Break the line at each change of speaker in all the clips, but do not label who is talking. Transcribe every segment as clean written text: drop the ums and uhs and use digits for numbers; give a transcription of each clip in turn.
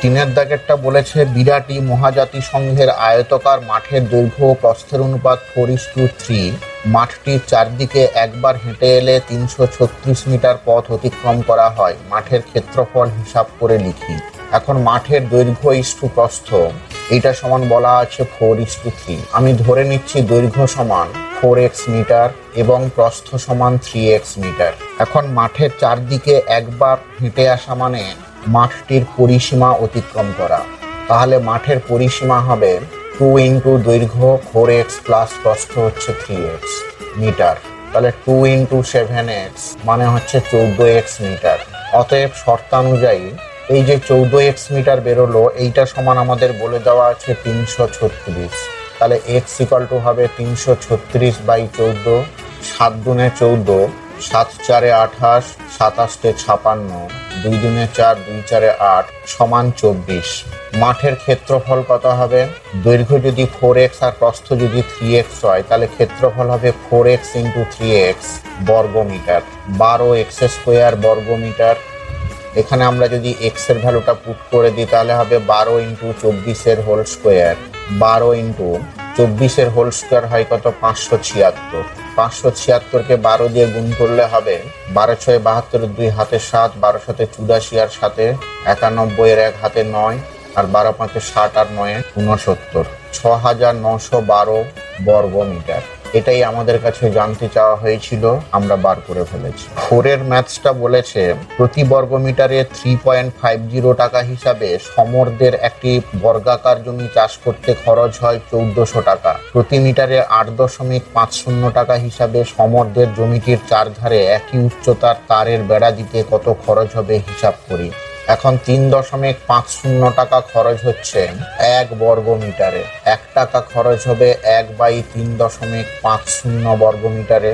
তিনের দাগেরটা বলেছে বিরাটি মহাজাতি সংঘের আয়তকার মাঠের দৈর্ঘ্য ও প্রস্থের অনুপাত 4:3। মাঠটির চারদিকে একবার হেঁটে এলে 336 মিটার পথ অতিক্রম করা হয়। মাঠের ক্ষেত্রফল হিসাব করে লিখি। এখন মাঠের দৈর্ঘ্য ইস্টু প্রস্থ এইটা সমান বলা আছে 4:3। আমি ধরে নিচ্ছি দৈর্ঘ্য সমান 4x মিটার এবং প্রস্থ সমান 3x মিটার। এখন মাঠের চারদিকে একবার হেঁটে আসা মানে মাঠটির পরিসীমা অতিক্রম করা। তাহলে মাঠের পরিসীমা হবে 2 ইন্টু দৈর্ঘ্য 4x প্লাস প্রস্থ হচ্ছে 3x মিটার। তাহলে 2 ইন্টু 7x মানে হচ্ছে 14x মিটার। অতএব শর্তানুযায়ী এই যে 14x মিটার বেরোলো এইটা সমান আমাদের বলে দেওয়া আছে 336। তাহলে x ইকুয়াল টু হবে 336/14। 7 দুনে 14, 7 4 28, 27 56, 2 দুনে 4, 2 4 8 সমান 24। মাঠের ক্ষেত্রফল কত হবে? দৈর্ঘ্য যদি 4x আর প্রস্থ যদি 3x হয় তাহলে ক্ষেত্রফল হবে 4x ইন্টু 3x বর্গমিটার, 12x² বর্গমিটার। এখানে আমরা যদি x এর ভ্যালুটা পুট করে দিই তাহলে হবে 12 into 24 whole square. 12 into 24 whole square হয় কত? 576। 576কে 12 দিয়ে গুণ করলে হবে 12 6 72, 2 হাতে 7, 12 7 84 আর 7 91, এর 1 হাতে 9 আর 12 5 60 আর 9 69, 6912 বর্গমিটার। এটাই আমাদের কাছে জানতে চাওয়া হয়েছিল, আমরা বার করে ফেলেছি। 4 এর ম্যাথসটা বলেছে প্রতি বর্গমিটারে 3.50 টাকা হিসাবে সমরদের একটি বর্গাকার জমি চাষ করতে খরচ হয় 1400 টাকা। প্রতি মিটারে 8.50 টাকা হিসাবে সমরদের জমিটির চারধারে একই উচ্চতার তারের বেড়া দিতে কত খরচ হবে হিসাব করি। এখন 3.50 টাকা খরচ হচ্ছে 1 বর্গমিটারে। 1 টাকা খরচ হবে 1/3.50 বর্গমিটারে।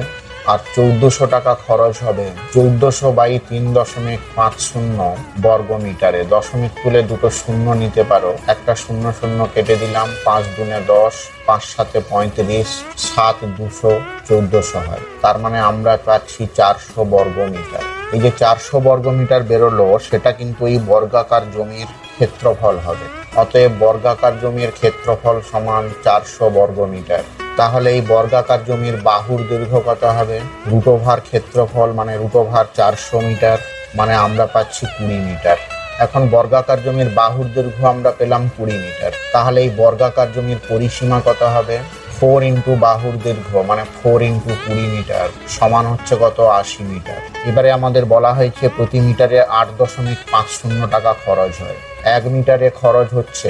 আর 1400 টাকা খরচ হবে 1400/3.50 বর্গমিটারে। দশমিক তুলে দুটো শূন্য নিতে পারো, একটা 0 0 কেটে দিলাম। 5 দুনে 10, 5 7 35, 7 200, 1400 হয়। তার মানে আমরা পাচ্ছি 400 বর্গমিটার। এই যে 400 বর্গমিটার বেরোলো সেটা কিন্তু এই বর্গাকার জমির ক্ষেত্রফল হবে। অতএব বর্গাকার জমির ক্ষেত্রফল সমান 400 বর্গমিটার। তাহলে এই বর্গাকার জমির বাহুর দৈর্ঘ্য কত হবে? রুট ওভার ক্ষেত্রফল মানে রুট ওভার 400 মিটার, মানে আমরা পাচ্ছি 20 মিটার। এখন বর্গাকার জমির বাহুর দৈর্ঘ্য আমরা পেলাম 20 মিটার। তাহলে এই বর্গাকার জমির পরিসীমা কত হবে? 4 ইন্টু বাহুর দৈর্ঘ্য মানে 4 ইন্টু 20 মিটার সমান হচ্ছে কত? 80 মিটার। এবারে আমাদের বলা হয়েছে প্রতি মিটারে 8.50 টাকা খরচ হয়। 1 মিটারে খরচ হচ্ছে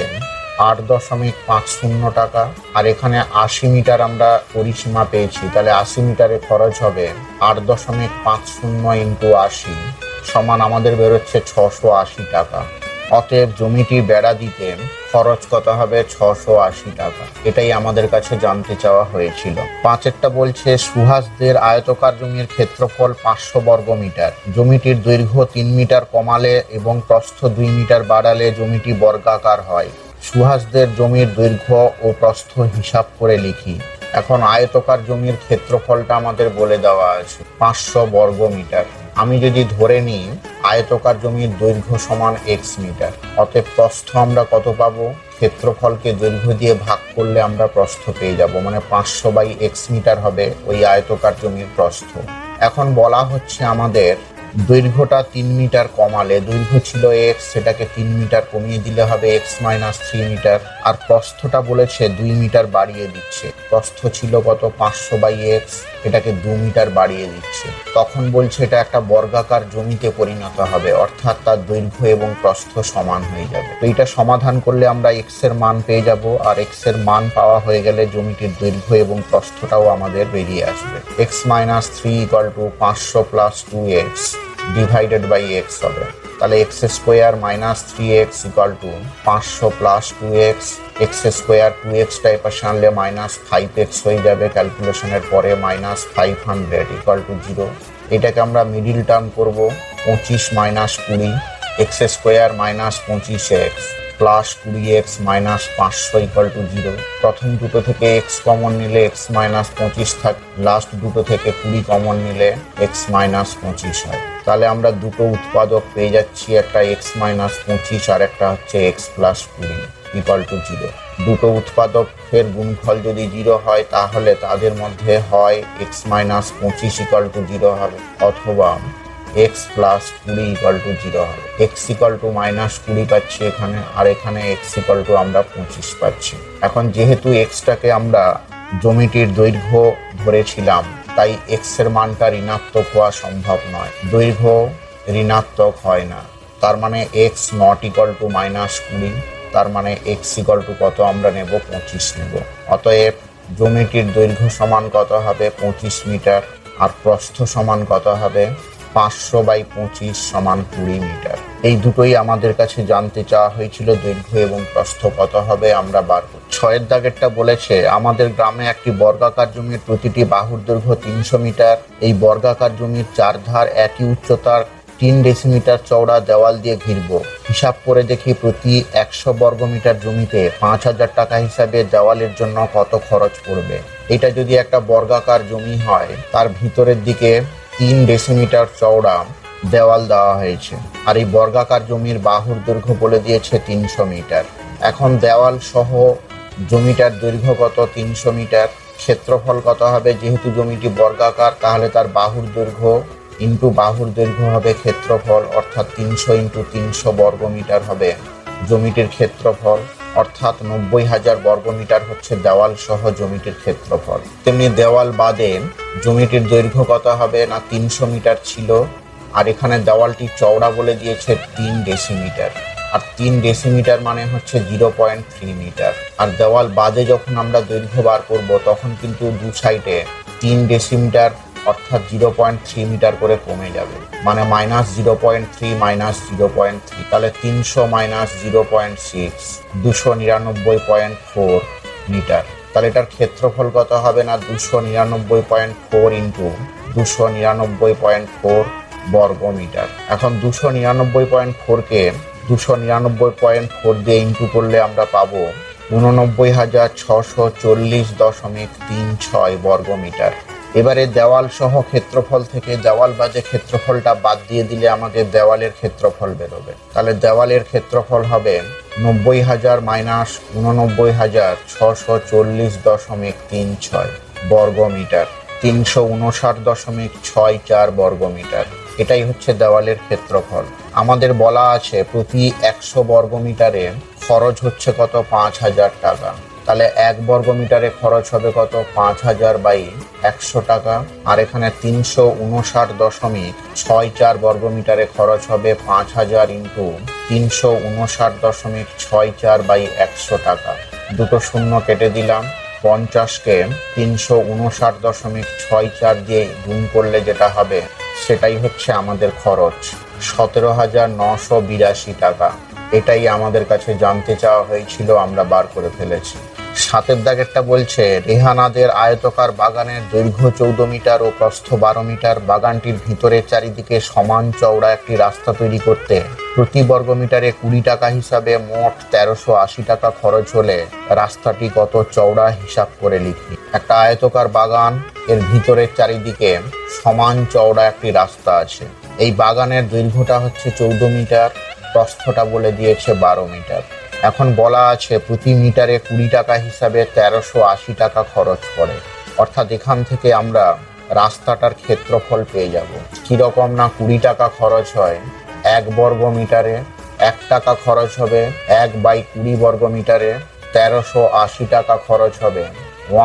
8.50 টাকা। আর এখানে 80 মিটার আমরা পরিসীমা পেয়েছি, তাহলে 80 মিটারে খরচ হবে 8.50 ইন্টু 80 সমান আমাদের বেরোচ্ছে 680 টাকা। অতএব জমিটি বেড়া দিতে খরচ কত হবে? 680 টাকা। এটাই আমাদের কাছে জানতে চাওয়া হয়েছিল। 5এরটা বলছে সুহাসদের আয়তকার জমির ক্ষেত্রফল 500 বর্গমিটার। জমিটির দৈর্ঘ্য 3 মিটার কমালে এবং প্রস্থ 2 মিটার বাড়ালে জমিটি বর্গাকার হয়। সুহাসদের জমির দৈর্ঘ্য ও প্রস্থ হিসাব করে লিখি। এখন আয়তকার জমির ক্ষেত্রফলটা আমাদের বলে দেওয়া আছে 500 বর্গমিটার। আমি যদি ধরে নিই আয়তকার জমির দৈর্ঘ্য সমান x মিটার, অতএব প্রস্থ আমরা কত পাবো? ক্ষেত্রফলকে দৈর্ঘ্য দিয়ে ভাগ করলে আমরা প্রস্থ পেয়ে যাব, মানে 500/x মিটার হবে ওই আয়তকার জমির প্রস্থ। এখন বলা হচ্ছে আমাদের দৈর্ঘ্যটা 3 মিটার কমালে, দৈর্ঘ্য ছিল x, সেটাকে 3 মিটার কমিয়ে দিলে হবে x - 3 মিটার। আর প্রস্থটা বলেছে 2 মিটার বাড়িয়ে দিচ্ছে। প্রস্থ ছিল কত? 500/x, এটাকে 2 মিটার বাড়িয়ে দিচ্ছে। তখন বলছে এটা একটা বর্গাকার জমিতে পরিণত হবে, অর্থাৎ তার দৈর্ঘ্য এবং প্রস্থ সমান হয়ে যাবে। তো এটা সমাধান করলে আমরা x এর মান পেয়ে যাব, আর x এর মান পাওয়া হয়ে গেলে জমিটির দৈর্ঘ্য এবং প্রস্থটাও আমাদের বেরিয়ে আসবে। x - 3 = 500 + 2x divided by x হবে। তাহলে x² - 3x = 500 + 2x। x² 2x এপাশে আনলে -5x হয়ে যাবে, ক্যালকুলেশনের পরে -500 = 0। এটাকে আমরা মিডিল টার্ম করব, 25 - 20, x² - 25x plus 20x minus 500 equal to 0। প্রথম দুটো থেকে x কমন নিলে x মাইনাস 25 থাকে, লাস্ট দুটো থেকে 20 কমন নিলে x মাইনাস 25 হয়। তাহলে আমরা দুটো উৎপাদক পেয়ে যাচ্ছি, একটা x মাইনাস 25 আর একটা হচ্ছে x প্লাস 20 ইকুয়াল টু 0। দুটো উৎপাদকের গুণফল যদি 0 হয় তাহলে তাদের মধ্যে হয় x মাইনাস 25 ইকুয়াল টু 0 হবে, অথবা x প্লাস 20 ইকুয়াল টু 0 হবে। x ইকুয়াল টু মাইনাস 20 পাচ্ছি এখানে, আর এখানে x ইকুয়াল টু আমরা 25 পাচ্ছি। এখন যেহেতু xটাকে আমরা জ্যামিতির দৈর্ঘ্য ধরেছিলাম, তাই x এর মানটা ঋণাত্মক হওয়া সম্ভব নয়। দৈর্ঘ্য ঋণাত্মক হয় না, তার মানে x not equal to minus 20, তার মানে x ইকুয়াল টু কত আমরা নেব, 25 নেব। অতএব জ্যামিতির দৈর্ঘ্য সমান কত হবে, 25 মিটার, আর প্রস্থ সমান কত হবে, 500/25 সমান 20 মিটার। এই দুটোই আমাদের কাছে জানতে চাওয়া হয়েছিল, দৈর্ঘ্য এবং প্রস্থ কত হবে আমরা বার করব। 6 এর দাগেরটা বলেছে আমাদের গ্রামে একটি বর্গাকার জমির প্রতিটি বাহুর দৈর্ঘ্য 300 মিটার। এই বর্গাকার জমির চার ধার একই উচ্চতার 3 ডেসিমিটার চওড়া দেওয়াল দিয়ে ঘিরব। হিসাব করে দেখি প্রতি 100 বর্গমিটার জমিতে 5000 টাকা হিসাবে দেওয়ালের জন্য কত খরচ পড়বে। এটা যদি একটা বর্গাকার জমি হয়, তার ভিতরের দিকে 3 ডেসিমিটার চওড়া দেওয়াল দেওয়া হয়েছে, আর এই বর্গাকার জমির বাহুর দৈর্ঘ্য বলে দিয়েছে 300 মিটার। এখন দেওয়াল সহ জমিটার দৈর্ঘ্য কত, 300 মিটার। ক্ষেত্রফল কত হবে, যেহেতু জমিটি বর্গাকার তাহলে তার বাহুর দৈর্ঘ্য ইন্টু বাহুর দৈর্ঘ্য হবে ক্ষেত্রফল, অর্থাৎ 300 ইন্টু 300 বর্গমিটার হবে জমিটির ক্ষেত্রফল, অর্থাৎ 90,000 বর্গমিটার হচ্ছে দেওয়াল সহ জমিটির ক্ষেত্রফল। তেমনি দেওয়াল বাদে জমিটির দৈর্ঘ্য কত হবে না, 300 মিটার ছিল, আর এখানে দেওয়ালটি চওড়া বলে দিয়েছে 3 ডেসিমিটার, আর 3 ডেসিমিটার মানে হচ্ছে 0.3 মিটার। আর দেওয়াল বাদে যখন আমরা দৈর্ঘ্য বার করব তখন কিন্তু দু সাইডে 3 ডেসিমিটার অর্থাৎ 0.3 মিটার করে কমে যাবে, মানে মাইনাস 0.3 মাইনাস 0.3, তাহলে 300 মাইনাস 0.6 299.4 মিটার। তাহলে এটার ক্ষেত্রফল কত হবে না, 299.4 ইন্টু 299.4 বর্গমিটার। এখন 299.4কে 299.4 দিয়ে ইন্টু করলে আমরা পাবো 89,640.36 বর্গমিটার। এবারে দেওয়াল সহ ক্ষেত্রফল থেকে দেওয়াল বাদে ক্ষেত্রফলটা বাদ দিয়ে দিলে আমাদের দেওয়ালের ক্ষেত্রফল বেরোবে। তাহলে দেওয়ালের ক্ষেত্রফল হবে 90,000 মাইনাস 89,640.36 বর্গমিটার, 359.64 বর্গমিটার। এটাই হচ্ছে দেওয়ালের ক্ষেত্রফল। আমাদের বলা আছে প্রতি 100 বর্গমিটারে খরচ হচ্ছে কত, 5,000 টাকা। তাহলে 1 বর্গমিটারে খরচ হবে কত, 5,000/100 টাকা। আর এখানে 359.64 বর্গমিটারে খরচ হবে 5,000 ইন্টু 359.64/100 টাকা। দুটো শূন্য কেটে দিলাম, 50কে 359.64 দিয়ে গুণ করলে যেটা হবে সেটাই হচ্ছে আমাদের খরচ, 17,982 টাকা। এটাই আমাদের কাছে জানতে চাওয়া হয়েছিল, আমরা বার করে ফেলেছি। 7 দাগেরটা বলছে রেহানাদের আয়তকার বাগানের দৈর্ঘ্য 14 মিটার ও প্রস্থ 12 মিটার। বাগানটির ভিতরে চারিদিকে সমান চওড়া একটি রাস্তা তৈরি করতে প্রতি বর্গমিটারে 20 টাকা হিসাবে মোট 1380 টাকা খরচ হলে রাস্তাটি কত চওড়া হিসাব করে লিখি। একটা আয়তকার বাগান, এর ভিতরের চারিদিকে সমান চওড়া একটি রাস্তা আছে। এই বাগানের দৈর্ঘ্যটা হচ্ছে 14 মিটার, প্রস্থটা বলে দিয়েছে 12 মিটার। এখন বলা আছে প্রতি মিটারে 20 টাকা হিসাবে 1380 টাকা খরচ পড়ে, অর্থাৎ এখান থেকে আমরা রাস্তাটার ক্ষেত্রফল পেয়ে যাব। কিরকম না, 20 টাকা খরচ হয় 1 বর্গ মিটারে, 1 টাকা খরচ হবে 1/20 বর্গ মিটারে, 1380 টাকা খরচ হবে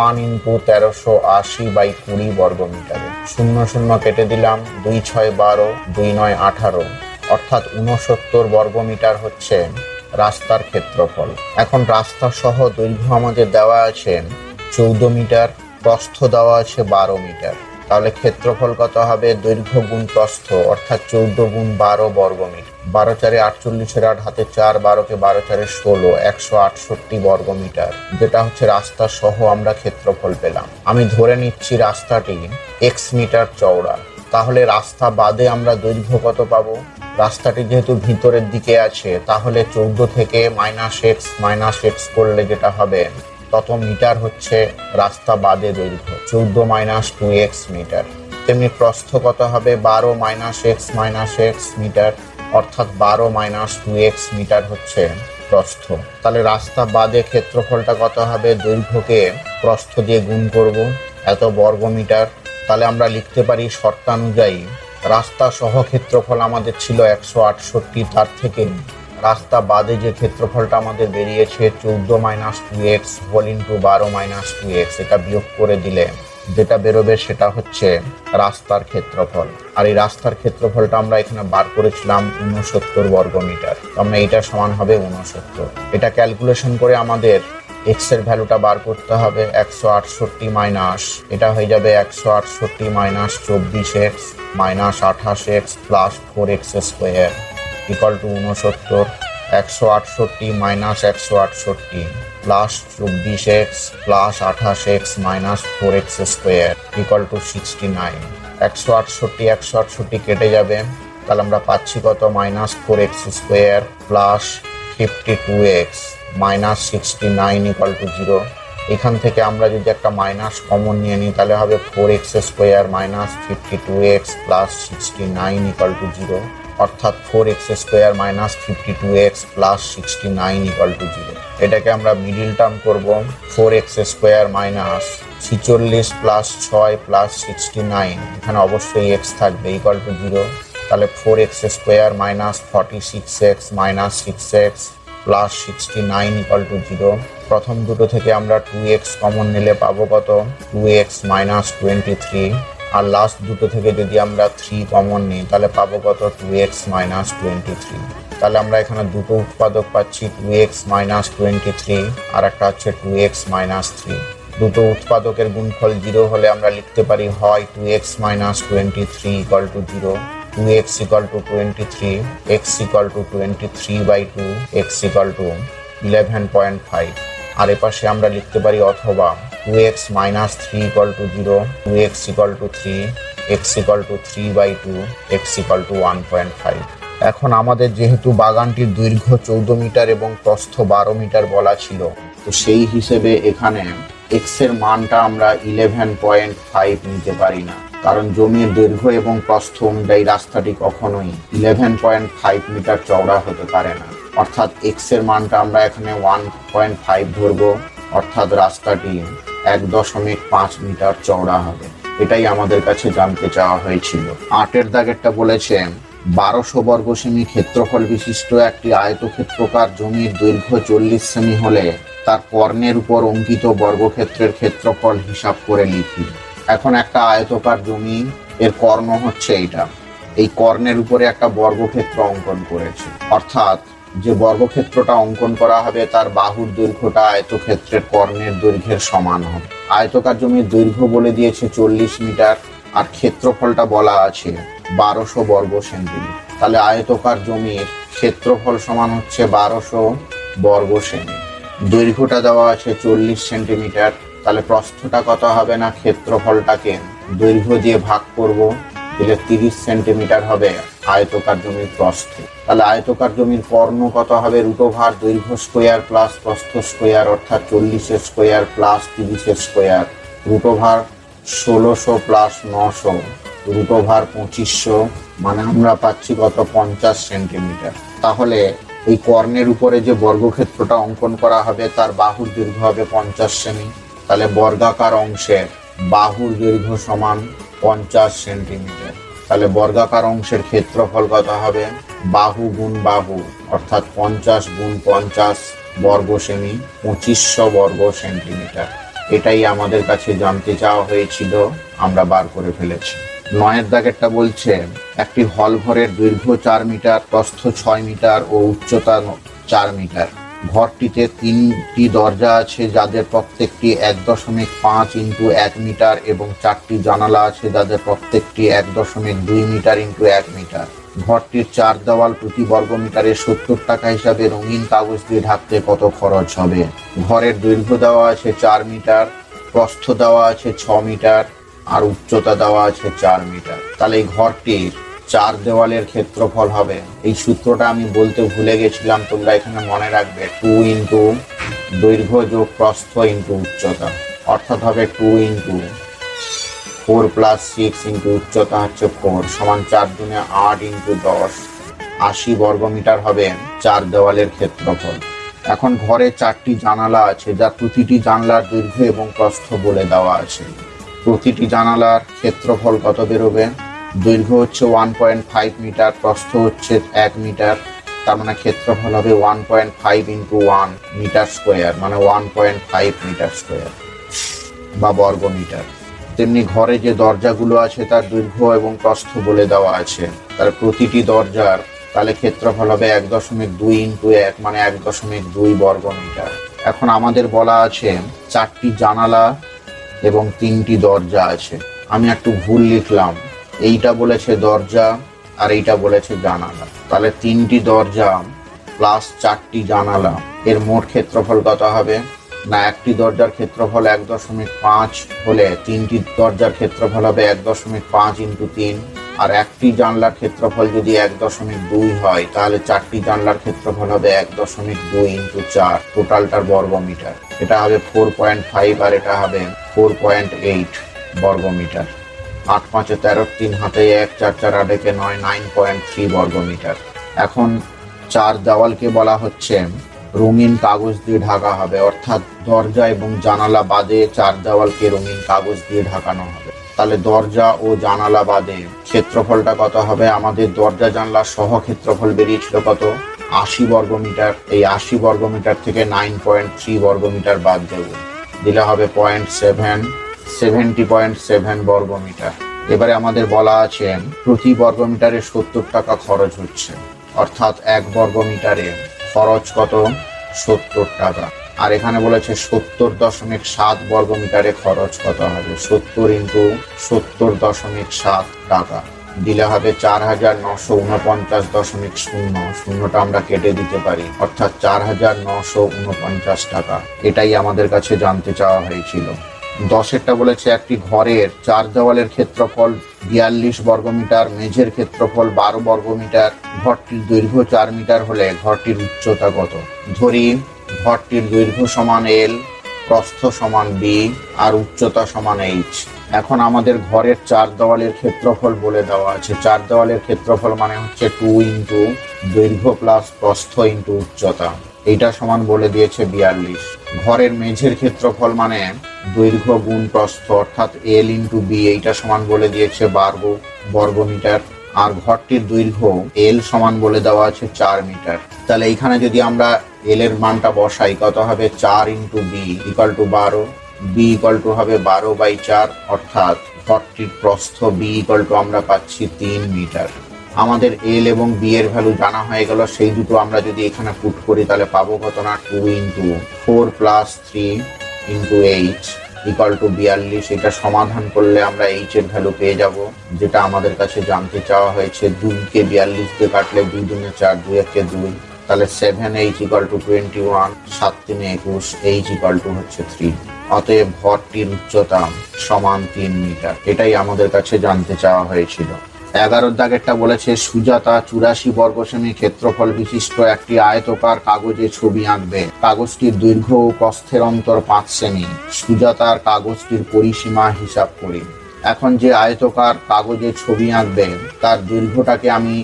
1 ইন্টু 1380/20 বর্গ মিটারে। 0 কেটে দিলাম, 2 6 12, 2 9 18, অর্থাৎ 69 বর্গ মিটার হচ্ছে রাস্তার ক্ষেত্রফল। এখন রাস্তা সহ দৈর্ঘ্য আমাদের দেওয়া আছে 14 মিটার, প্রস্থ দেওয়া আছে 12 মিটার। তাহলে ক্ষেত্রফল কত হবে, দৈর্ঘ্য গুণ প্রস্থ অর্থাৎ 14 গুণ 12 বর্গ মিটার। 12 4 48, 8 হাতে 4, 12 12 4 16, 168 বর্গ মিটার, যেটা হচ্ছে রাস্তা সহ আমরা ক্ষেত্রফল পেলাম। আমি ধরে নিচ্ছি রাস্তাটি x মিটার চওড়া, তাহলে রাস্তা বাদে আমরা দৈর্ঘ্য কত পাবো? রাস্তাটি যেহেতু ভিতরের দিকে আছে, তাহলে 14 থেকে -x করলে যেটা হবে তত মিটার হচ্ছে রাস্তা বাদে দৈর্ঘ্য, 14 - 2x মিটার। তেমনি প্রস্থ কত হবে? 12 - x মিটার, অর্থাৎ 12 - 2x মিটার হচ্ছে প্রস্থ। তাহলে রাস্তা বাদে ক্ষেত্রফলটা কত হবে? দৈর্ঘ্যকে প্রস্থ দিয়ে গুণ করব, এত বর্গমিটার। তাহলে আমরা লিখতে পারি শর্তানুযায়ী রাস্তা সহ ক্ষেত্রফল আমাদের ছিল 168, তার থেকে রাস্তা বাদে যে ক্ষেত্রফলটা আমাদের বেরিয়েছে 14 - 2x হোল ইন্টু 12 - 2x, এটা বিয়োগ করে দিলে যেটা বেরোবে সেটা হচ্ছে রাস্তার ক্ষেত্রফল। আর এই রাস্তার ক্ষেত্রফলটা আমরা এখানে বার করেছিলাম 69 বর্গমিটার। আমরা এটা সমান হবে 69। এটা ক্যালকুলেশন করে আমাদের x এর ভ্যালুটা বার করতে হবে। 168 মাইনাস এটা হয়ে যাবে 168 minus 24x minus 28x plus 4x square equal two 69। 168 minus 168 plus 24x plus 28x minus 4x square equal two 69। 168 কেটে যাবে, তাহলে আমরা পাচ্ছি কত? Minus 4x square plus 52x minus 69 equal to 0। এখান থেকে আমরা যদি একটা মাইনাস কমন নিয়ে নিই তাহলে হবে 4x square minus 52x plus 69 equal to 0, অর্থাৎ 4x square minus 52x plus 69 equal to 0। এটাকে আমরা মিডিল টার্ম করব। 4x square minus 46 plus 6 plus 69, এখানে অবশ্যই x থাকবে, ইকুয়াল টু 0। তাহলে 4x square minus 46x minus 6x plus 69 equal to 0। প্রথম দুটো থেকে আমরা 2x কমন নিলে পাবো কত? 2x minus 23। আর লাস্ট দুটো থেকে যদি আমরা 3 কমন নিই তাহলে পাবো কত? 2x minus 23। তাহলে আমরা এখানে দুটো উৎপাদক পাচ্ছি, 2x মাইনাস 23 আর একটা হচ্ছে 2x মাইনাস 3। দুটো উৎপাদকের গুণফল 0 হলে আমরা লিখতে পারি হয় 2x minus 23 equal to 0, 2x equal to 23, x equal two 23/2, x equal two 11.5। আর এপাশে আমরা লিখতে পারি অথবা 2x minus 3 equal to 0, 2x equal to 3, x equal two 3/2, x equal two 1.5। এখন আমাদের যেহেতু বাগানটির দৈর্ঘ্য 14 মিটার এবং প্রস্থ 12 মিটার বলা ছিল, তো সেই হিসেবে এখানে x এর মানটা আমরা 11.5 নিতে পারি না, কারণ জমির দৈর্ঘ্য এবং প্রস্থ অনুযায়ী রাস্তাটি কখনোই 11.5 মিটার চওড়া হতে পারে না। অর্থাৎ x এর মানটা আমরা এখানে 1.5 ধরবো, অর্থাৎ রাস্তাটি 1.5 মিটার চওড়া হবে। এটাই আমাদের কাছে জানতে চাওয়া হয়েছিল। 8 দাগেরটা বলেছে 1200 বর্গ সেমি ক্ষেত্রফল বিশিষ্ট একটি আয়তক্ষেত্রাকার জমির দৈর্ঘ্য 40 সেমি হলে তার কর্ণের উপর অঙ্কিত বর্গক্ষেত্রের ক্ষেত্রফল হিসাব করে লিখি। এখন একটা আয়তকার জমি, এর কর্ণ হচ্ছে এইটা, এই কর্ণের উপরে একটা বর্গক্ষেত্র অঙ্কন করেছে, অর্থাৎ যে বর্গক্ষেত্রটা অঙ্কন করা হবে তার বাহুর দৈর্ঘ্যটা আয়তক্ষেত্রের কর্ণের দৈর্ঘ্যের সমান হবে। আয়তকার জমির দৈর্ঘ্য বলে দিয়েছে 40 মিটার আর ক্ষেত্রফলটা বলা আছে 1200 বর্গ সেন্টিমিটার। তাহলে আয়তকার জমির ক্ষেত্রফল সমান হচ্ছে 1200 বর্গ সেমি। দৈর্ঘ্যটা দেওয়া আছে 40 সেন্টিমিটার। তাহলে প্রস্থটা কত হবে না, ক্ষেত্রফলটাকে দৈর্ঘ্য দিয়ে ভাগ করব, দিলে 30 সেন্টিমিটার হবে আয়তকার জমির প্রস্থ। তাহলে আয়তকার জমির কর্ণ কত হবে? √, দৈর্ঘ্য স্কোয়ার প্লাস প্রস্থ স্কোয়ার, অর্থাৎ 40 স্কোয়ার প্লাস 30 স্কোয়ার, √, 1600 প্লাস 900, √, 2500, মানে আমরা পাচ্ছি কত? 50 সেন্টিমিটার। তাহলে এই কর্ণের উপরে যে বর্গক্ষেত্রটা অঙ্কন করা হবে তার বাহুর দৈর্ঘ্য হবে 50 সেমি। তাহলে বর্গাকার অংশের বাহুর দৈর্ঘ্য সমান 50 সেন্টিমিটার। তাহলে বর্গাকার অংশের ক্ষেত্রফল কত হবে? বাহু গুণ বাহু, অর্থাৎ 50 গুণ 50 বর্গ সেমি, 2500 বর্গ সেন্টিমিটার। এটাই আমাদের কাছে জানতে চাওয়া হয়েছিল, আমরা বার করে ফেলেছি। 9 দাগেরটা বলছে একটি হল ঘরের দৈর্ঘ্য 4 মিটার, প্রস্থ 6 মিটার ও উচ্চতা 4 মিটার। ঘরটিতে 3টি দরজা আছে যাদের প্রত্যেকটি 1.5 ইন্টু 1 মিটার এবং 4টি জানালা আছে যাদের প্রত্যেকটি 1.2 মিটার ইন্টু 1 মিটার। ঘরটির 4 দেওয়াল প্রতি বর্গ মিটারে 70 টাকা হিসাবে রঙিন কাগজ দিয়ে ঢাকতে কত খরচ হবে? ঘরের দৈর্ঘ্য দেওয়া আছে 4 মিটার, প্রস্থ দেওয়া আছে 6 মিটার আর উচ্চতা দেওয়া আছে 4 মিটার। তাহলে এই ঘরটির 4 দেওয়ালের ক্ষেত্রফল হবে, এই সূত্রটা আমি বলতে ভুলে গেছিলাম, তোমরা এখানে মনে রাখবে 2 ইন্টু দৈর্ঘ্য যোগ প্রস্থ ইন্টু উচ্চতা, অর্থাৎ হবে 2 ইন্টু 4 প্লাস 6 ইন্টু উচ্চতা হচ্ছে 4 সমান 4 দুনে 8 ইন্টু 10, 80 বর্গমিটার হবে 4 দেওয়ালের ক্ষেত্রফল। এখন ঘরে 4টি জানালা আছে, যার প্রতিটি জানলার দৈর্ঘ্য এবং প্রস্থ বলে দেওয়া আছে। প্রতিটি জানালার ক্ষেত্রফল কত বেরোবে? দৈর্ঘ্য হচ্ছে 1.5 মিটার, প্রস্থ হচ্ছে 1 মিটার, তার মানে ক্ষেত্রফল হবে 1.5 ইন্টু 1 মিটার স্কোয়ার, মানে 1.5 মিটার স্কোয়ার বা বর্গমিটার। তেমনি ঘরে যে দরজাগুলো আছে তার দৈর্ঘ্য এবং প্রস্থ বলে দেওয়া আছে, তার প্রতিটি দরজার তাহলে ক্ষেত্রফল হবে 1.2 ইন্টু 1 মানে 1.2 বর্গমিটার। এখন আমাদের বলা আছে 4টি জানালা এবং 3টি দরজা আছে। আমি একটু ভুল লিখলাম, এইটা বলেছে দরজা আর এইটা বলেছে জানালা। তাহলে 3টি দরজা প্লাস 4টি জানালা, এর মোট ক্ষেত্রফল কত হবে? না, একটি দরজার ক্ষেত্রফল 1.5 হলে 3টি দরজার ক্ষেত্রফল হবে 1.5 ইন্টু 3, আর একটি জানলার ক্ষেত্রফল যদি 1.2 হয় তাহলে 4টি জানলার ক্ষেত্রফল হবে 1.2 ইন্টু 4, টোটালটার বর্গমিটার। এটা হবে 4.5 আর এটা হবে 4.8 বর্গমিটার। 8 5 13, 3 হাতে 1, 4 4 8 9, 9.3 বর্গমিটার। এখন 4 দেওয়ালকে বলা হচ্ছে রঙিন কাগজ দিয়ে ঢাকা হবে, অর্থাৎ দরজা এবং জানালা বাদে 4 দেওয়ালকে রঙিন কাগজ দিয়ে ঢাকানো হবে। তাহলে দরজা ও জানালা বাদে ক্ষেত্রফলটা কত হবে? আমাদের দরজা জানলা সহ ক্ষেত্রফল বেরিয়েছিল কত? 80 বর্গমিটার। এই 80 বর্গমিটার থেকে 9.3 বর্গমিটার বাদ দেব, দিলে হবে 70.7 বর্গমিটার। এবারে আমাদের বলা আছে প্রতি বর্গমিটারে 70 টাকা খরচ হচ্ছে, অর্থাৎ 1 বর্গমিটারে খরচ কত? 70 টাকা। আর এখানে বলেছে 70.7 বর্গমিটারে খরচ কত হবে? 70 ইন্টু 70.7 টাকা, দিলে হবে 4949.0, শূন্যটা আমরা কেটে দিতে পারি, অর্থাৎ 4949 টাকা। এটাই আমাদের কাছে জানতে চাওয়া হয়েছিল। 10এরটা বলেছে একটি ঘরের 4 দেওয়ালের ক্ষেত্রফল 42 বর্গমিটার, মেঝের ক্ষেত্রফল 12 বর্গমিটার, ঘরটির দৈর্ঘ্য 4 মিটার হলে ঘরটির উচ্চতা কত? ধরি ঘরটির দৈর্ঘ্য সমান L, প্রস্থ সমান B আর উচ্চতা সমান H। এখন আমাদের ঘরের 4 দেওয়ালের ক্ষেত্রফল বলে দেওয়া আছে। 4 দেওয়ালের ক্ষেত্রফল মানে হচ্ছে 2 ইন্টু দৈর্ঘ্য প্লাস প্রস্থ ইন্টু উচ্চতা, এইটা সমান বলে দিয়েছে 42। ঘরের মেঝের ক্ষেত্রফল মানে দৈর্ঘ্য গুণ প্রস্থ, অর্থাৎ L ইন্টু B, এইটা সমান বলে দিয়েছে 12 বর্গমিটার। আর ঘরটির দৈর্ঘ্য L সমান বলে দেওয়া আছে 4 মিটার। তাহলে এইখানে যদি আমরা L এর মানটা বসাই কত হবে? 4 into B equal two 12, B equal to হবে 12/4, অর্থাৎ ঘরটির প্রস্থ B ইকুয়াল টু আমরা পাচ্ছি 3 মিটার। আমাদের L এবং B এর ভ্যালু জানা হয়ে গেল, সেই দুটো আমরা যদি এখানে পুট করি তাহলে পাবো কত? না 2 into 4 plus 3 into H equal to 42। এটা সমাধান করলে আমরা H এর ভ্যালু পেয়ে যাব, যেটা আমাদের কাছে জানতে চাওয়া হয়েছে। 2কে 42 দিয়ে কাটলে 2 দুনে 4, 2 একে 2, তাহলে 7H equal to 21, 7 3 21, H equal to হচ্ছে 3। অতএব ঘরটির উচ্চতা সমান 3 মিটার। এটাই আমাদের কাছে জানতে চাওয়া হয়েছিল। 11 দাগেরটা বলেছে সুজাতা 84 বর্গ সেমি ক্ষেত্রফল বিশিষ্ট একটি আয়তকার কাগজে ছবি আঁকবে। কাগজটির দৈর্ঘ্য ও প্রস্থের অন্তর 5 সেমি। সুজাতার কাগজটির পরিসীমা হিসাব করি। এখন যে আয়তকার কাগজে ছবি আঁকবে তার দৈর্ঘ্যটাকে আমি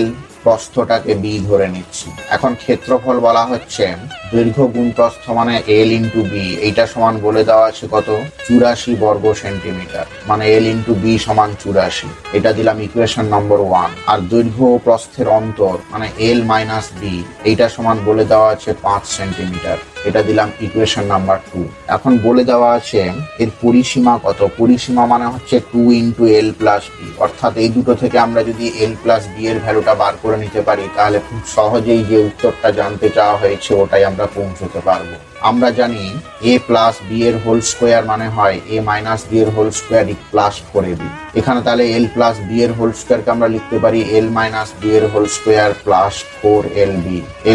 L, প্রস্থটাকে B ধরে নিচ্ছি। এখন ক্ষেত্রফল বলা হচ্ছে দৈর্ঘ্য গুণ প্রস্থ মানে L ইন্টু B, এইটা সমান বলে দেওয়া আছে কত? 84 বর্গ সেন্টিমিটার, মানে L ইন্টু B সমান 84। এটা দিলাম ইকুয়েশন নম্বর 1। আর দৈর্ঘ্য ও প্রস্থের অন্তর মানে L মাইনাস B, এইটা সমান বলে দেওয়া আছে 5 সেন্টিমিটার, এটা দিলাম ইকুয়েশন নাম্বার 2। এখন বলে দেওয়া আছে এর পরিসীমা কত? পরিসীমা মানে হচ্ছে 2 ইন্টু L প্লাস B, অর্থাৎ এই দুটো থেকে আমরা যদি L প্লাস B এর ভ্যালুটা বার করে নিতে পারি তাহলে খুব সহজেই যে উত্তরটা জানতে চাওয়া হয়েছে ওটাই আমরা পৌঁছতে পারবো। আমরা জানি a প্লাস বি এর হোল স্কোয়ার মানে হয় a মাইনাস বি এর হোল স্কোয়ার প্লাস 4ab। এখানে তাহলে l প্লাস বি এর হোল স্কোয়ারকে আমরা লিখতে পারি l মাইনাস বি এর whole square plus 4lb।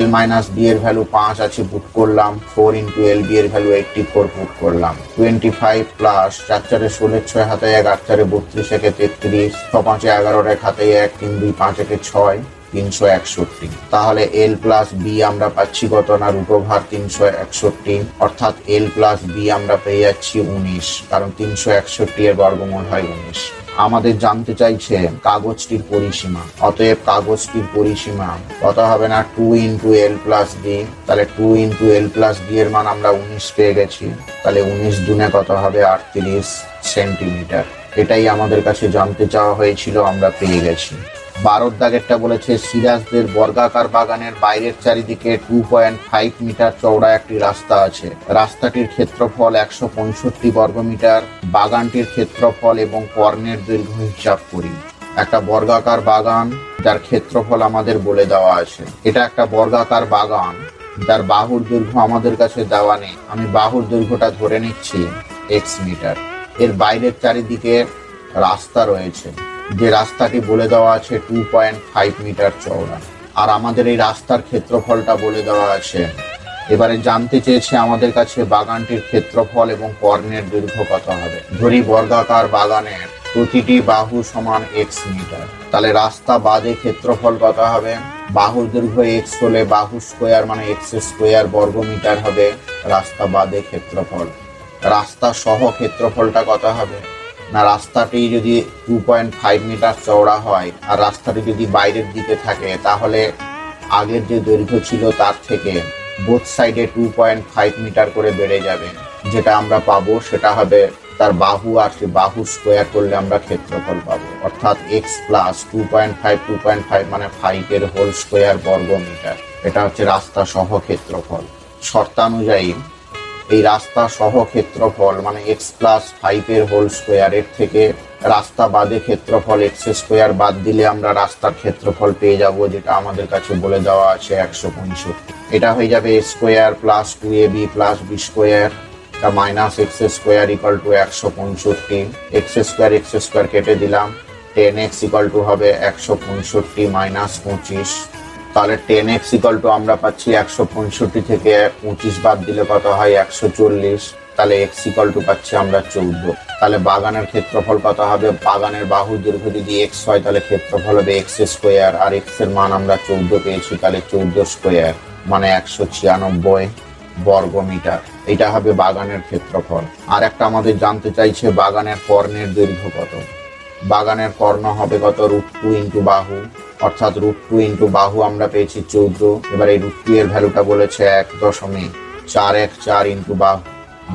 l minus B এর ভ্যালু 5 আছে, পুট করলাম। 4 ইন্টু lb এর ভ্যালু 84 পুট করলাম। 25 প্লাস 4 4 16 6 হাতে 1 8 4 32 একে 33 6 5 11 হাতে 1 3 2 5 একে 6 361। তাহলে l প্লাস বি আমরা পাচ্ছি কত না √ওভার 361, অর্থাৎ l প্লাস বি আমরা পেয়ে যাচ্ছি 19, কারণ 361 এর বর্গমূল হয় 19। আমাদের জানতে চাইছে কাগজটির পরিসীমা, অতএব কাগজটির পরিসীমা কত হবে না 2 ইন্টু এল প্লাস বি। তাহলে 2 ইন্টু এল প্লাস বি এর মান আমরা 19 পেয়ে গেছি। তাহলে 19 দুনে কত হবে 38 সেন্টিমিটার। এটাই আমাদের কাছে জানতে চাওয়া হয়েছিল, আমরা পেয়ে গেছি। 12 দাগেরটা বলেছে সিরাজদের বর্গাকার বাগানের বাইরের চারিদিকে 2.5 মিটার চওড়া একটি রাস্তা আছে। রাস্তাটির ক্ষেত্রফল 165 বর্গমিটার। বাগানটির ক্ষেত্রফল এবং কর্ণের দৈর্ঘ্য হিসাব করি। একটা বর্গাকার বাগান যার ক্ষেত্রফল আমাদের বলে দেওয়া আছে। এটা একটা বর্গাকার বাগান যার বাহুর দৈর্ঘ্য আমাদের কাছে দেওয়া নেই। আমি বাহুর দৈর্ঘ্যটা ধরে নিচ্ছি x মিটার। এর বাইরের চারিদিকে রাস্তা রয়েছে, যে রাস্তাটি বলে দেওয়া আছে 2.5 মিটার চওড়া, আর আমাদের এই রাস্তার ক্ষেত্রফলটা বলে দেওয়া আছে। এবারে জানতে চেয়েছে আমাদের কাছে বাগানটির ক্ষেত্রফল এবং কর্ণের দৈর্ঘ্য কত হবে। ধরি বর্গাকার বাগানের প্রতিটি বাহু সমান x মিটার, তাহলে রাস্তা বাদে ক্ষেত্রফল কত হবে। বাহুর দৈর্ঘ্য x হলে বাহু স্কোয়ার মানে x স্কোয়ার বর্গমিটার হবে রাস্তা বাদে ক্ষেত্রফল। রাস্তা সহ ক্ষেত্রফলটা কত হবে না, রাস্তাটি যদি 2.5 মিটার চওড়া হয় আর রাস্তাটি যদি বাইরের দিকে থাকে, তাহলে আগের যে দৈর্ঘ্য ছিল তার থেকে বোথ সাইডে 2.5 মিটার করে বেড়ে যাবে। যেটা আমরা পাবো সেটা হবে তার বাহু, আর সে বাহু স্কোয়ার করলে আমরা ক্ষেত্রফল পাবো, অর্থাৎ x প্লাস 2.5 মানে 5 এর হোল স্কোয়ার বর্গমিটার। এটা হচ্ছে রাস্তা সহ ক্ষেত্রফল। শর্তানুযায়ী এই রাস্তা সহ ক্ষেত্রফল মানে x প্লাস 5 এর হোল স্কোয়ার, এর থেকে রাস্তা বাদে ক্ষেত্রফল x স্কোয়ার বাদ দিলে আমরা রাস্তার ক্ষেত্রফল পেয়ে যাব, যেটা আমাদের কাছে বলে দেওয়া আছে 165। এটা হয়ে যাবে a square plus 2ab plus b square minus x square equal two 165। x square কেটে দিলাম, 10x ইকুয়াল টু হবে 165 মাইনাস 25। তাহলে 10x ইকুয়াল টু আমরা পাচ্ছি 165 থেকে 25 বাদ দিলে কত হয় 140। তাহলে x ইকুয়াল টু পাচ্ছি আমরা 14। তাহলে বাগানের ক্ষেত্রফল কত হবে, বাগানের বাহুর দৈর্ঘ্য যদি x হয় তাহলে ক্ষেত্রফল হবে x স্কোয়ার, আর x এর মান আমরা 14 পেয়েছি, তাহলে 14 স্কোয়ার মানে 196 বর্গমিটার। এটা হবে বাগানের ক্ষেত্রফল। আর একটা আমাদের জানতে চাইছে বাগানের কর্ণের দৈর্ঘ্য কত। বাগানের কর্ণ হবে কত √2 ইন্টু বাহু, অর্থাৎ √2 ইন্টু বাহু আমরা পেয়েছি 14। এবার এই √2 এর ভ্যালুটা বলেছে 1.414 ইন্টু বাহু,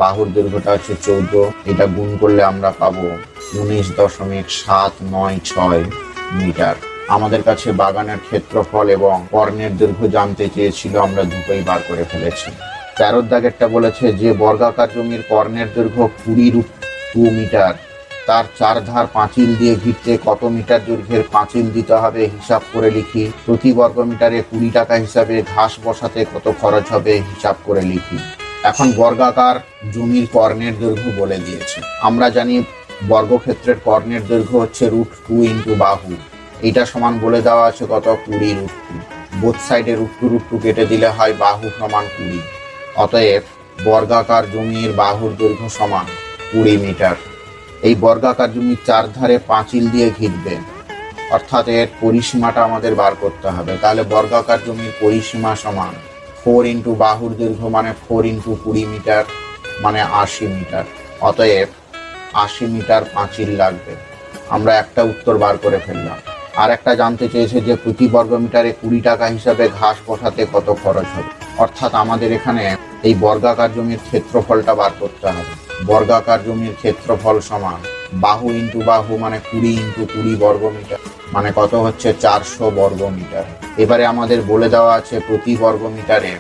বাহুর দৈর্ঘ্যটা হচ্ছে 14, এটা গুণ করলে আমরা পাবো 19.796 মিটার। আমাদের কাছে বাগানের ক্ষেত্রফল এবং কর্ণের দৈর্ঘ্য জানতে চেয়েছিল, আমরা দুটোই বার করে ফেলেছি। 13 দাগেরটা বলেছে যে বর্গাকার জমির কর্ণের দৈর্ঘ্য 20√2 মিটার, তার 4 ধার পাঁচিল দিয়ে ঘিরতে কত মিটার দৈর্ঘ্যের পাঁচিল দিতে হবে হিসাব করে লিখি। প্রতি বর্গ মিটারে 20 টাকা হিসাবে ঘাস বসাতে কত খরচ হবে হিসাব করে লিখি। এখন বর্গাকার জমির কর্ণের দৈর্ঘ্য বলে দিয়েছে। আমরা জানি বর্গক্ষেত্রের কর্ণের দৈর্ঘ্য হচ্ছে √2 ইন্টু বাহু, এটা সমান বলে দেওয়া আছে কত 20√2। বোথ সাইডে √2 কেটে দিলে হয় বাহু সমান 20। অতএব বর্গাকার জমির বাহুর দৈর্ঘ্য সমান 20 মিটার। এই বর্গাকার জমির 4 ধারে পাঁচিল দিয়ে ঘিরবে, অর্থাৎ এর পরিসীমাটা আমাদের বার করতে হবে। তাহলে বর্গাকার জমির পরিসীমা সমান 4 ইন্টু বাহুর দৈর্ঘ্য মানে 4 ইন্টু 20 মিটার মানে 80 মিটার। অতএব 80 মিটার পাঁচিল লাগবে। আমরা একটা উত্তর বার করে ফেললাম। আর একটা জানতে চেয়েছে যে প্রতি বর্গ মিটারে 20 টাকা হিসাবে ঘাস বসাতে কত খরচ হবে, অর্থাৎ আমাদের এখানে এই বর্গাকার জমির ক্ষেত্রফলটা বার করতে হবে। বর্গাকার জমির ক্ষেত্রফল সমান বাহু ইন্টু বাহু মানে 20 ইন্টু 20 বর্গ মিটার মানে কত হচ্ছে 400 বর্গ মিটার। এবারে আমাদের বলে দেওয়া আছে প্রতি বর্গ মিটারে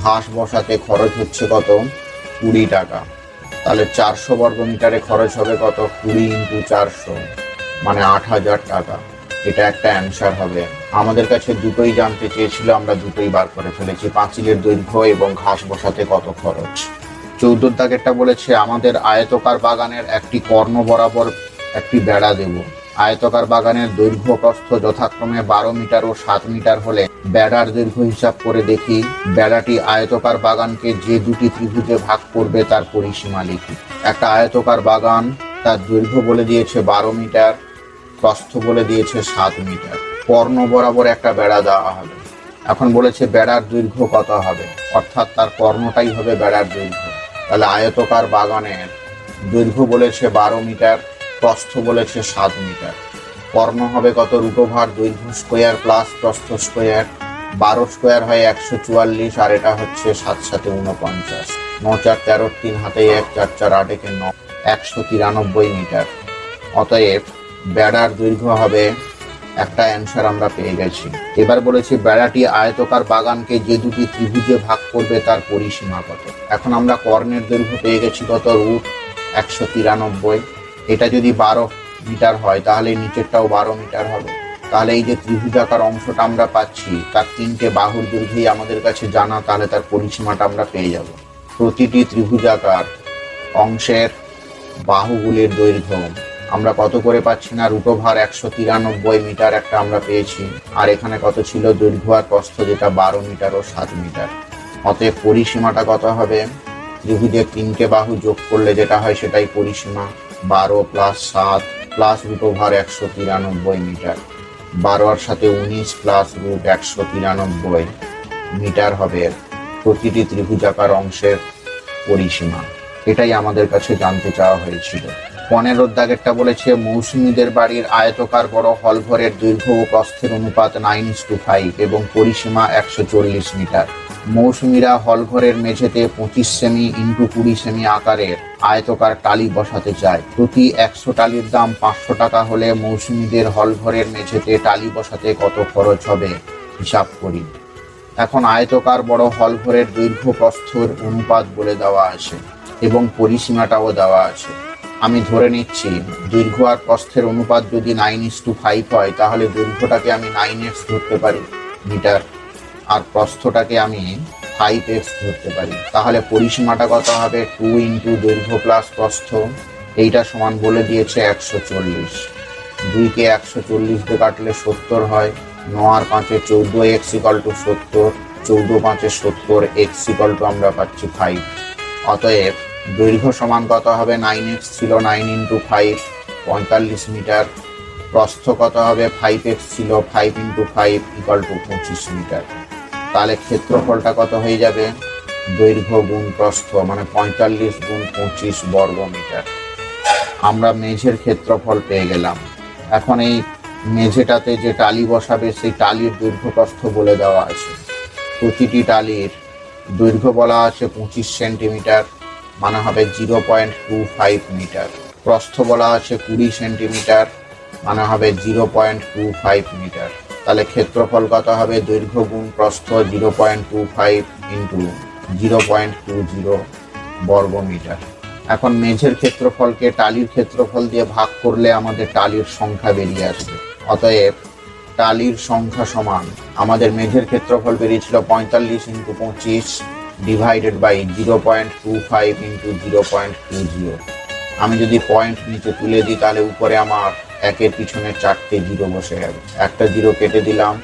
ঘাস বসাতে খরচ হচ্ছে কত 20 টাকা। তাহলে 400 বর্গ মিটারে খরচ হবে কত 20 ইন্টু 400 মানে 8000 টাকা। এটা একটা অ্যান্সার হবে। আমাদের কাছে দুটোই জানতে চেয়েছিল, আমরা দুটোই বার করে ফেলেছি। পাঁচিলের দৈর্ঘ্য এবং ঘাস বসাতে কত খরচ। 14 দাগেরটা বলেছে আমাদের আয়তকার বাগানের একটি কর্ণ বরাবর একটি বেড়া দেব। আয়তকার বাগানের দৈর্ঘ্য প্রস্থ যথাক্রমে 12 মিটার ও 7 মিটার হলে বেড়ার দৈর্ঘ্য হিসাব করে দেখি বেড়াটি আয়তকার বাগানকে যে দুটি ত্রিভুজে ভাগ করবে তার পরিসীমা লিখি। একটা আয়তকার বাগান, তার দৈর্ঘ্য বলে দিয়েছে 12 মিটার, প্রস্থ বলে দিয়েছে 7 মিটার। কর্ণ বরাবর একটা বেড়া দেওয়া হবে। এখন বলেছে বেড়ার দৈর্ঘ্য কত হবে, অর্থাৎ তার কর্ণটাই হবে বেড়ার দৈর্ঘ্য। তাহলে আয়তকার বাগানের দৈর্ঘ্য বলেছে 12 মিটার, প্রস্থ বলেছে 7 মিটার। কর্ণ হবে কত, রুট দৈর্ঘ্য স্কোয়ার প্লাস প্রস্থ স্কোয়ার। 12 স্কোয়ার হয় 144, আর এটা হচ্ছে 7 7 49। 9 4 13, 3 হাতে 1, 4 4 8 একে 9, 193 মিটার। অতএব বেড়ার দৈর্ঘ্য হবে, একটা অ্যান্সার আমরা পেয়ে গেছি। এবার বলেছে বেড়াটি আয়তকার বাগানকে যে দুটি ত্রিভুজে ভাগ করবে তার পরিসীমা কত। এখন আমরা কর্ণের দৈর্ঘ্য পেয়ে গেছি কত, √193। এটা যদি 12 মিটার হয় তাহলে নিচেরটাও 12 মিটার হবে। তাহলে এই যে ত্রিভুজাকার অংশটা আমরা পাচ্ছি তার 3টে বাহুর দৈর্ঘ্যই আমাদের কাছে জানা, তাহলে তার পরিসীমাটা আমরা পেয়ে যাব। প্রতিটি ত্রিভুজাকার অংশের বাহুগুলির দৈর্ঘ্য আমরা কত করে পাচ্ছি না, √193 মিটার একটা আমরা পেয়েছি, আর এখানে কত ছিল, দৈর্ঘ্য আর প্রস্থ যেটা 12 মিটার ও 7 মিটার। অতএব পরিসীমাটা কত হবে, ত্রিভুজের 3টে বাহু যোগ করলে যেটা হয় সেটাই পরিসীমা। 12 + 7 প্লাস √193 মিটার, 12 আর সাথে 19 প্লাস √193 মিটার হবে প্রতিটি ত্রিভুজাকার অংশের পরিসীমা। এটাই আমাদের কাছে জানতে চাওয়া হয়েছিল। 15 দাগেরটা বলেছে মৌসুমীদের বাড়ির আয়তকার বড় হলঘরের দৈর্ঘ্য ও প্রস্থের অনুপাত 9:5 এবং পরিসীমা 140 মিটার। মৌসুমীরা হলঘরের মেঝেতে 25 সেমি × 20 সেমি আকারের আয়তকার টালি বসাতে চায়। প্রতি 100 টালির দাম 500 টাকা হলে মৌসুমীদের হলঘরের মেঝেতে টালি বসাতে কত খরচ হবে হিসাব করি। এখন আয়তকার বড় হলঘরের দৈর্ঘ্য প্রস্থের অনুপাত বলে দেওয়া আছে এবং পরিসীমাটাও দেওয়া আছে। আমি ধরে নিচ্ছি দৈর্ঘ্য আর প্রস্থের অনুপাত যদি 9:5 হয় তাহলে দৈর্ঘ্যটাকে আমি 9x ধরতে পারি মিটার, আর প্রস্থটাকে আমি 5x ধরতে পারি। তাহলে পরিসীমাটা কত হবে, 2 × দৈর্ঘ্য প্লাস প্রস্থ, এইটা সমান বলে দিয়েছে 140। 2কে 140 দিয়ে কাটলে 70 হয়। 9 আর 5 14, x = 70, 14 5 70, x = আমরা পাচ্ছি 5। অতএব দৈর্ঘ্য সমান কত হবে, 9x ছিল, 9 × 5 45 মিটার। প্রস্থ কত হবে, 5x ছিল, 5 × 5 = 25 মিটার। তাহলে ক্ষেত্রফলটা কত হয়ে যাবে, দৈর্ঘ্য গুণ প্রস্থ মানে 45 × 25 বর্গ মিটার। আমরা মেঝের ক্ষেত্রফল পেয়ে গেলাম। এখন এই মেঝেটাতে যে টালি বসাবে সেই টালির দৈর্ঘ্য প্রস্থ বলে দেওয়া আছে। প্রতিটি টালির দৈর্ঘ্য বলা আছে 25 সেন্টিমিটার, মানে হবে 0.25 মিটার। প্রস্থ বলা আছে 20 সেন্টিমিটার, মানে হবে 0.25 মিটার। তাহলে ক্ষেত্রফল কত হবে, দৈর্ঘ্য গুণ প্রস্থ 0.25 × 0.20 বর্গ মিটার। এখন মেঝের ক্ষেত্রফলকে টালির ক্ষেত্রফল দিয়ে ভাগ করলে আমাদের টালির সংখ্যা বেরিয়ে আসবে। অতএব টালির সংখ্যা সমান, আমাদের মেঝের ক্ষেত্রফল বেরিয়েছিল 45 × 25 ডিভাইডেড বাই 0.25 × 0.20। আমি যদি পয়েন্ট নিচে তুলে দিই তাহলে উপরে আমার একের পিছনে 4টে জিরো বসে যাবে। একটা জিরো কেটে দিলাম,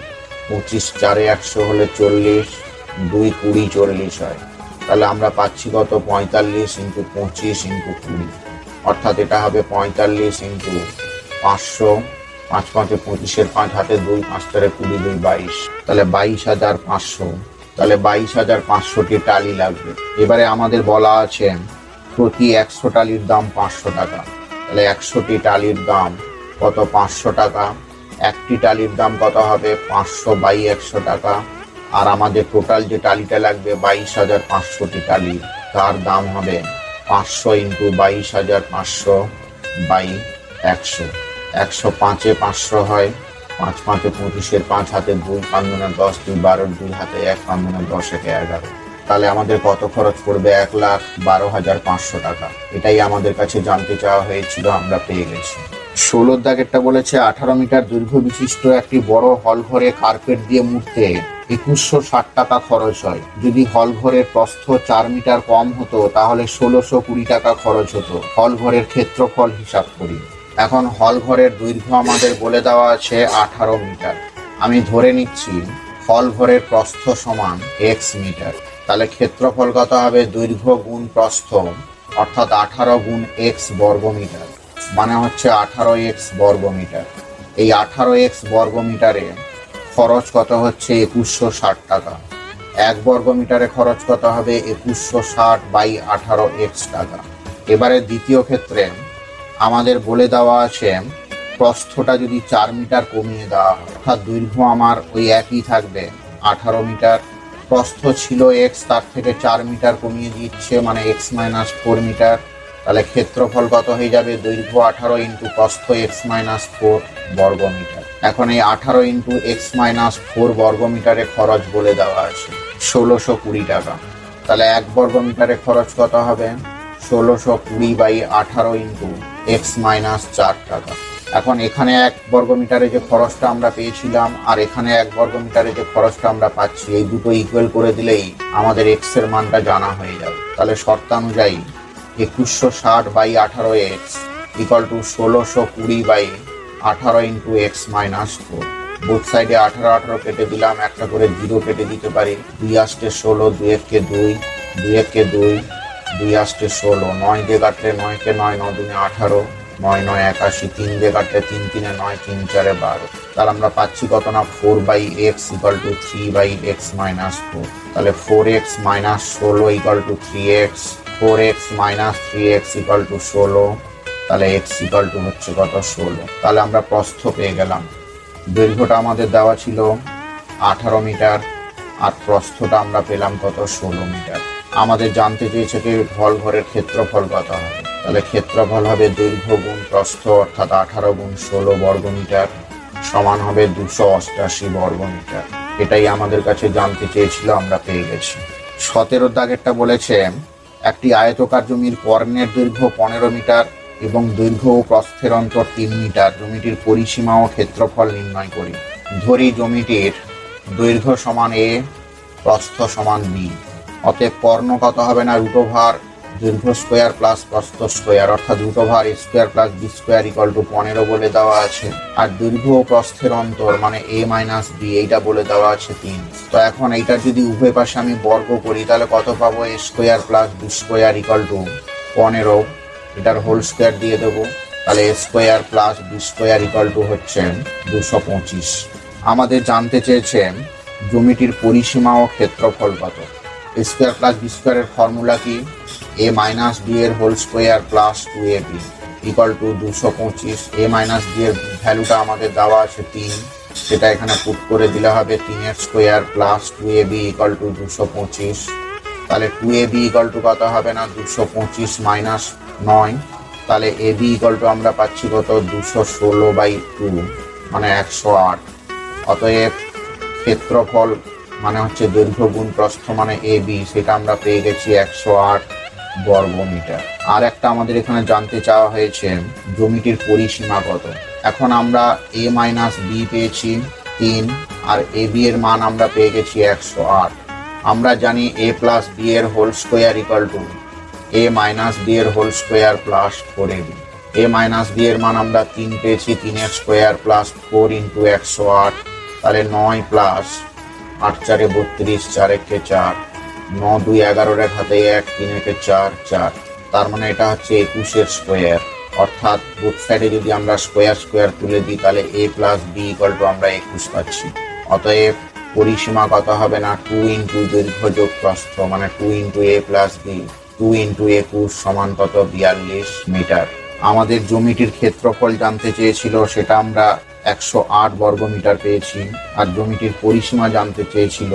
25 4 100 হলে 40, 2 20 40 হয়। তাহলে আমরা পাচ্ছি কত, 45 × 25 × 20, অর্থাৎ এটা হবে 45 × 500। 5 5 25, 5 হাতে 2, 5 4 20, 2 22, তাহলে 22,500। তাহলে 22,500টি টালি লাগবে। এবারে আমাদের বলা আছে প্রতি 100 টালির দাম 500 টাকা। তাহলে 100টি টালির দাম কত, 500 টাকা। একটি টালির দাম কত হবে, 500/100 টাকা। আর আমাদের টোটাল যে টালিটা লাগবে 22,500টি টালি, তার দাম হবে 500 × 22,500/100। 105 500 হয়। 5 5 25, 5 হাতে 2, 5 × 10, 2 12, 2 হাতে 1, 5 × 10 = 11। তাহলে আমাদের কত খরচ পড়বে, 1,12,500 টাকা। এটাই আমাদের কাছে জানতে চাওয়া হয়েছিল, আমরা পেয়ে গেছি। ষোলোর দাগেরটা বলেছে 18 মিটার দৈর্ঘ্য বিশিষ্ট একটি বড় হল ঘরে কার্পেট দিয়ে মুড়তে 2160 টাকা খরচ হয়। যদি হল ঘরের প্রস্থ 4 মিটার কম হতো তাহলে 1620 টাকা খরচ হতো। হল ঘরের ক্ষেত্রফল হিসাব করি। এখন হল ঘরের দৈর্ঘ্য আমাদের বলে দেওয়া আছে 18 মিটার। আমি ধরে নিচ্ছি হল ঘরের প্রস্থ সমান x মিটার। তাহলে ক্ষেত্রফল কত হবে? দৈর্ঘ্য গুণ প্রস্থ, অর্থাৎ 18 গুণ x বর্গ মিটার, মানে হচ্ছে 18x বর্গ মিটার। এই 18x বর্গ মিটারে খরচ কত হচ্ছে? 2160 টাকা। 1 বর্গ মিটারে খরচ কত হবে? 2160 বাই 18x টাকা। এবারে দ্বিতীয় ক্ষেত্রে আমাদের বলে দেওয়া আছে প্রস্থটা যদি 4 মিটার কমিয়ে দেওয়া হয়, অর্থাৎ দৈর্ঘ্য আমার ওই একই থাকবে 18 মিটার, প্রস্থ ছিল x, তার থেকে 4 মিটার কমিয়ে দিচ্ছে, মানে x - 4 মিটার। তাহলে ক্ষেত্রফল কত হয়ে যাবে? দৈর্ঘ্য 18 ইন্টু প্রস্থ x - 4 বর্গ মিটার। এখন এই 18 ইন্টু x - 4 বর্গ মিটারে খরচ বলে দেওয়া আছে 1620 টাকা। তাহলে 1 বর্গ মিটারে খরচ কত হবে? 1620 বাই 18 ইন্টু x - 4 টাকা। এখন এখানে 1 বর্গ মিটারে যে খরচটা আমরা পেয়েছিলাম আর এখানে 1 বর্গ মিটারে যে খরচটা আমরা পাচ্ছি, এই দুটো ইকুয়াল করে দিলেই আমাদের x এর মানটা জানা হয়ে যাবে। তাহলে শর্তানুযায়ী 2160 by 18x equal to 1620 by 18 into x - 4। Both সাইডে 18 18 কেটে দিলাম, একটা করে 0 কেটে দিতে পারি। 2 8 16, 2 1 কে 2, 2 1 কে 2, 2 8 16, 9 দিয়ে কাটলে 9 কে 9, 9 2 18, 9 9 81, 3 দিয়ে কাটলে 3 3 9, 3 4 12। তাহলে আমরা পাচ্ছি কত না? 4 by x equal to 3 by x - 4। তাহলে 4x - 16 equal to 3x, 4x - 3x equal to 16। তাহলে x ইকুয়াল টু হচ্ছে কত? 16। তাহলে আমরা প্রস্থ পেয়ে গেলাম। দৈর্ঘ্যটা আমাদের দেওয়া ছিল 18 মিটার আর প্রস্থটা আমরা পেলাম কত? 16 মিটার। আমাদের জানতে চেয়েছে কি হল ঘরের ক্ষেত্রফল কত হবে। তাহলে ক্ষেত্রফল হবে দৈর্ঘ্য গুণ প্রস্থ, অর্থাৎ 18 গুণ 16 বর্গ মিটার সমান হবে 288 বর্গ মিটার। এটাই আমাদের কাছে জানতে চেয়েছিল, আমরা পেয়ে গেছি। 17 দাগেরটা বলেছে একটি আয়তকার জমির কর্ণের দৈর্ঘ্য 15 মিটার এবং দৈর্ঘ্য ও প্রস্থের অন্তর 3 মিটার। জমিটির পরিসীমা ও ক্ষেত্রফল নির্ণয় করি। ধরি জমিটির দৈর্ঘ্য সমান a, প্রস্থ সমান b। অতএব কর্ণ কত হবে না? √ দৈর্ঘ্য স্কোয়ার প্লাস প্রস্থ স্কোয়ার, অর্থাৎ √ a square plus b square equal to 15 বলে দেওয়া আছে। আর দৈর্ঘ্য ও প্রস্থের অন্তর মানে a - b, এইটা বলে দেওয়া আছে 3। তো এখন এইটার যদি উভয় পাশে আমি বর্গ করি তাহলে কত পাবো? a square plus b square equal to 15। এটার হোল স্কোয়ার দিয়ে দেবো, তাহলে a square plus b square equal two হচ্ছে 225। আমাদের জানতে চেয়েছে জমিটির পরিসীমা ও ক্ষেত্রফল কত। a স্কোয়ার প্লাস b স্কোয়ারের ফর্মুলা কি? a - b এর whole square plus 2ab equal to 225। a - b এর ভ্যালুটা আমাদের দেওয়া আছে 3, সেটা এখানে পুট করে দিলে হবে 3 এর square plus 2ab equal to 225। তাহলে 2ab ইকুয়াল টু কত হবে না? 225 মাইনাস 9। তাহলে ab ইকুয়াল টু আমরা পাচ্ছি কত? 216 বাই 2 মানে 108। অতএব ক্ষেত্রফল মানে হচ্ছে দৈর্ঘ্য গুণ প্রস্থ মানে ab, সেটা আমরা পেয়ে গেছি 108 বর্গ মিটার। আর একটা আমাদের এখানে জানতে চাওয়া হয়েছে জমিটির পরিসীমা কত। এখন আমরা a - b পেয়েছি 3 আর ab এর মান আমরা পেয়ে গেছি 108। আমরা জানি a প্লাস b এর whole square equal to a - b এর whole square plus 4ab। a - b এর মান আমরা 3 পেয়েছি, 3 এর স্কোয়ার প্লাস 4 ইন্টু 108। তাহলে 9 প্লাস 8 4 32, 4 1 4, 9 2 11 এর হাতে 1, 3 1 4 4। তার মানে এটা হচ্ছে 21 এর স্কোয়ার, অর্থাৎ বোথ সাইডে যদি আমরা স্কোয়ার স্কোয়ার তুলে দিই তাহলে a plus b equal two আমরা 21 পাচ্ছি। অতএব পরিসীমা কত হবে না? 2 ইন্টু দৈর্ঘ্য যোগ প্রস্থ মানে 2 into a plus b, 2 into 21 সমান কত? 42 মিটার। আমাদের জমিটির ক্ষেত্রফল জানতে চেয়েছিল, সেটা আমরা 108 বর্গ মিটার পেয়েছি। আর জমিটির পরিসীমা জানতে চেয়েছিল,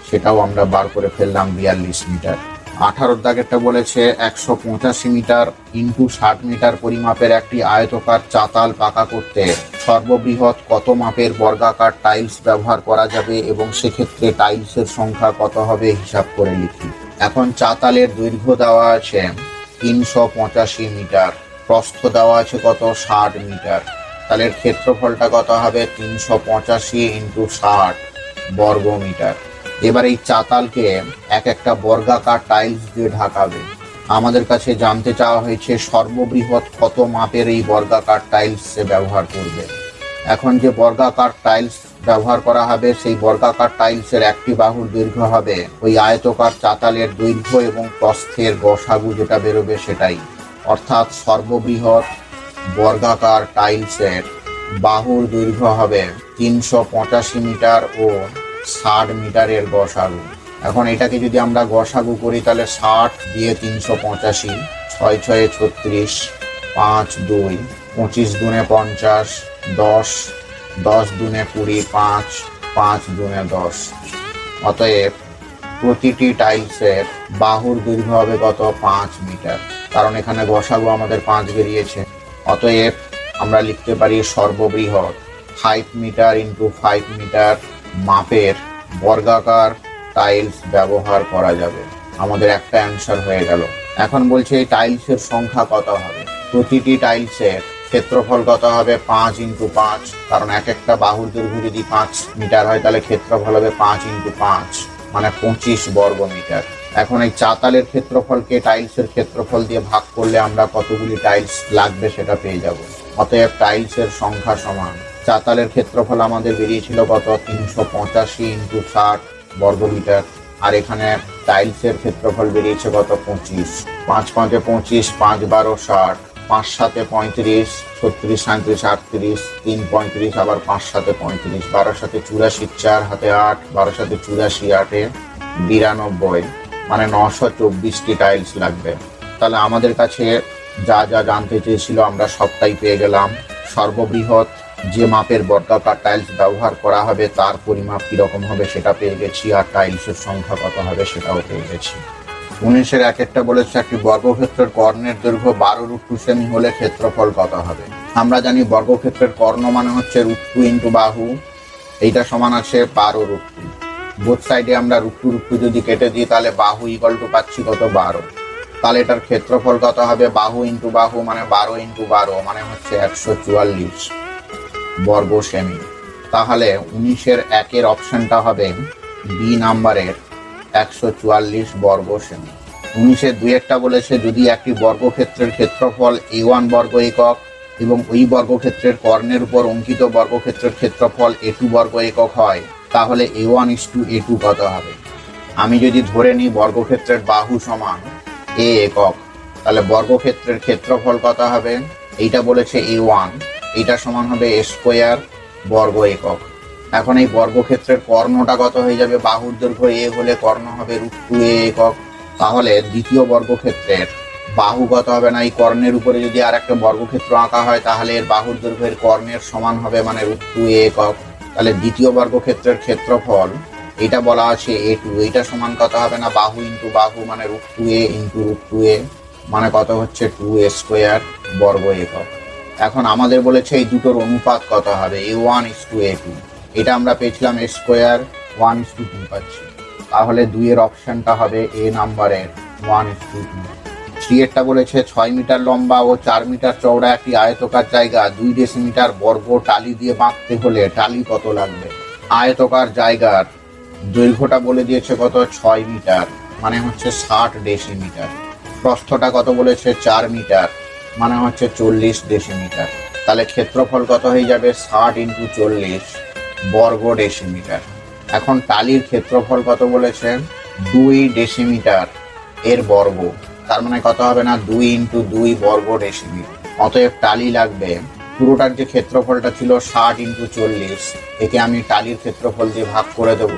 সেটাও আমরা বার করে ফেললাম 42 মিটার। 18 দাগেরটা বলেছে 185 মিটার ইন্টু 60 মিটার পরিমাপের একটি আয়তকার চাতাল পাকা করতে সর্ববৃহৎ কত মাপের বর্গাকার টাইলস ব্যবহার করা যাবে এবং সেক্ষেত্রে টাইলসের সংখ্যা কত হবে হিসাব করে লিখি। এখন চাতালের দৈর্ঘ্য দেওয়া আছে 385 মিটার প্রস্থ দেওয়া আছে কত 60 মিটার, তাহলে এর ক্ষেত্রফলটা কত হবে 385 ইন্টু 60 বর্গ মিটার। এবার এই চাতালকে এক একটা বর্গাকার টাইলস দিয়ে ঢাকাবে। আমাদের কাছে জানতে চাওয়া হয়েছে সর্ববৃহৎ কত মাপের এই বর্গাকার টাইলস সে ব্যবহার করবে। এখন যে বর্গাকার টাইলস ব্যবহার করা হবে সেই বর্গাকার টাইলসের একটি বাহুর দৈর্ঘ্য হবে ওই আয়তকার চাতালের দৈর্ঘ্য এবং প্রস্থের গসাগু যেটা বেরোবে সেটাই, অর্থাৎ সর্ববৃহৎ বর্গাকার টাইলসের বাহুর দৈর্ঘ্য হবে 385 মিটার ও 60 মিটারের গসাগু। এখন এটাকে যদি আমরা গসাগু করি তাহলে 60 দিয়ে 385, 6 6 36, 5 2, 25 দুনে 50, 10 10 দুনে 20, 5 5 দুনে 10। অতএব প্রতিটি টাইলসের বাহুর দৈর্ঘ্য হবে কত 5 মিটার, কারণ এখানে গসাগু আমাদের 5 বেরিয়েছে। অতএব আমরা লিখতে পারি সর্ববৃহৎ 5 মিটার ইন্টু 5 মিটার মাপের বর্গাকার টাইলস ব্যবহার করা যাবে। আমাদের একটা অ্যান্সার হয়ে গেল। এখন বলছে এই টাইলসের সংখ্যা কত হবে। প্রতিটি টাইলসের ক্ষেত্রফল কত হবে 5 ইন্টু 5, কারণ এক একটা বাহুর দৈর্ঘ্য যদি 5 মিটার হয় তাহলে ক্ষেত্রফল হবে 5 ইন্টু 5 মানে 25 বর্গ মিটার। এখন এই চাতালের ক্ষেত্রফলকে টাইলসের ক্ষেত্রফল দিয়ে ভাগ করলে আমরা কতগুলি টাইলস লাগবে সেটা পেয়ে যাব। অতএব টাইলসের সংখ্যা সমান চাতালের ক্ষেত্রফল আমাদের বেরিয়েছিল কত 385 ইন্টু 60 বর্গ মিটার, আর এখানে টাইলসের ক্ষেত্রফল বেরিয়েছে কত 25। 5 5 25, 5 12 60, 5 7 35, 36 37 38, 3 35, আবার 5 7 35, 12 7 84, 4 হাতে 8, 12 7 84, 8 92, মানে 924টি টাইলস লাগবে। তাহলে আমাদের কাছে যা যা জানতে চেয়েছিল আমরা সবটাই পেয়ে গেলাম। সর্ববৃহৎ যে মাপের বর্গাকার টাইলস ব্যবহার করা হবে তার পরিমাপ কিরকম হবে সেটা পেয়ে গেছি, আর টাইলসের সংখ্যা কত হবে সেটাও পেয়ে গেছি। 19-এর এক একটা বলেছে একটি বর্গক্ষেত্রের কর্ণের দৈর্ঘ্য 12√2 সেমি হলে ক্ষেত্রফল কত হবে। আমরা জানি বর্গক্ষেত্রের কর্ণ মানে হচ্ছে √2 ইন্টু বাহু, এইটা সমান আছে 12√2। বোথ সাইডে আমরা √2 যদি কেটে দিই তাহলে বাহু ইকুয়াল টু পাচ্ছি কত 12। তাহলে এটার ক্ষেত্রফল কত হবে বাহু ইন্টু বাহু মানে 12 ইন্টু 12 মানে হচ্ছে 144 বর্গ সেমি। তাহলে 19-এর একের অপশনটা হবে বি নাম্বারের 144 বর্গ সেমি। 19-এর 2-একটা বলেছে যদি একটি বর্গক্ষেত্রের ক্ষেত্রফল a1 বর্গ একক এবং ওই বর্গক্ষেত্রের কর্ণের উপর অঙ্কিত বর্গক্ষেত্রের ক্ষেত্রফল a2 বর্গ একক হয় তাহলে a1:a2 কত হবে। আমি যদি ধরে নিই বর্গক্ষেত্রের বাহু সমান a একক, তাহলে বর্গক্ষেত্রের ক্ষেত্রফল কত হবে, এইটা বলেছে a1, এইটা সমান হবে a স্কোয়ার বর্গ একক। এখন এই বর্গক্ষেত্রের কর্ণটা কত হয়ে যাবে, বাহুর দৈর্ঘ্য a হলে কর্ণ হবে √2a একক। তাহলে দ্বিতীয় বর্গক্ষেত্রের বাহু কত হবে না, এই কর্ণের উপরে যদি আর একটা বর্গক্ষেত্র আঁকা হয় তাহলে এর বাহুর দৈর্ঘ্যের কর্ণের সমান হবে মানে √2a একক। তাহলে দ্বিতীয় বর্গক্ষেত্রের ক্ষেত্রফল এটা বলা আছে a2, এইটা সমান কত হবে না বাহু ইন্টু বাহু মানে √2a ইন্টু √2a মানে কত হচ্ছে 2a স্কোয়ার বর্গ একক। এখন আমাদের বলেছে এই দুটোর অনুপাত কত হবে a1:a2, এটা আমরা পেয়েছিলাম a স্কোয়ার 1:2 পাচ্ছি, তাহলে 2-এর অপশনটা হবে এ নাম্বারের 1:2। 3-এরটা বলেছে 6 মিটার লম্বা ও 4 মিটার চওড়া একটি আয়তকার জায়গা 2 ডেসিমিটার বর্গ টালি দিয়ে বাঁধতে হলে টালি কত লাগবে। আয়তকার জায়গার দৈর্ঘ্যটা বলে দিয়েছে কত 6 মিটার মানে হচ্ছে 60 ডেসিমিটার, প্রস্থটা কত বলেছে 4 মিটার মানে হচ্ছে 40 ডেসিমিটার। তাহলে ক্ষেত্রফল কত হয়ে যাবে 60 ইন্টু 40 বর্গ ডেসিমিটার। এখন টালির ক্ষেত্রফল কত বলেছে 2 ডেসিমিটার এর বর্গ, তার মানে কত হবে না 2 ইন্টু 2 বর্গ ডেসিমিটার। অতএব টালি লাগবে, পুরোটার যে ক্ষেত্রফলটা ছিল 60 ইন্টু 40, একে আমি টালির ক্ষেত্রফল দিয়ে ভাগ করে দেবো,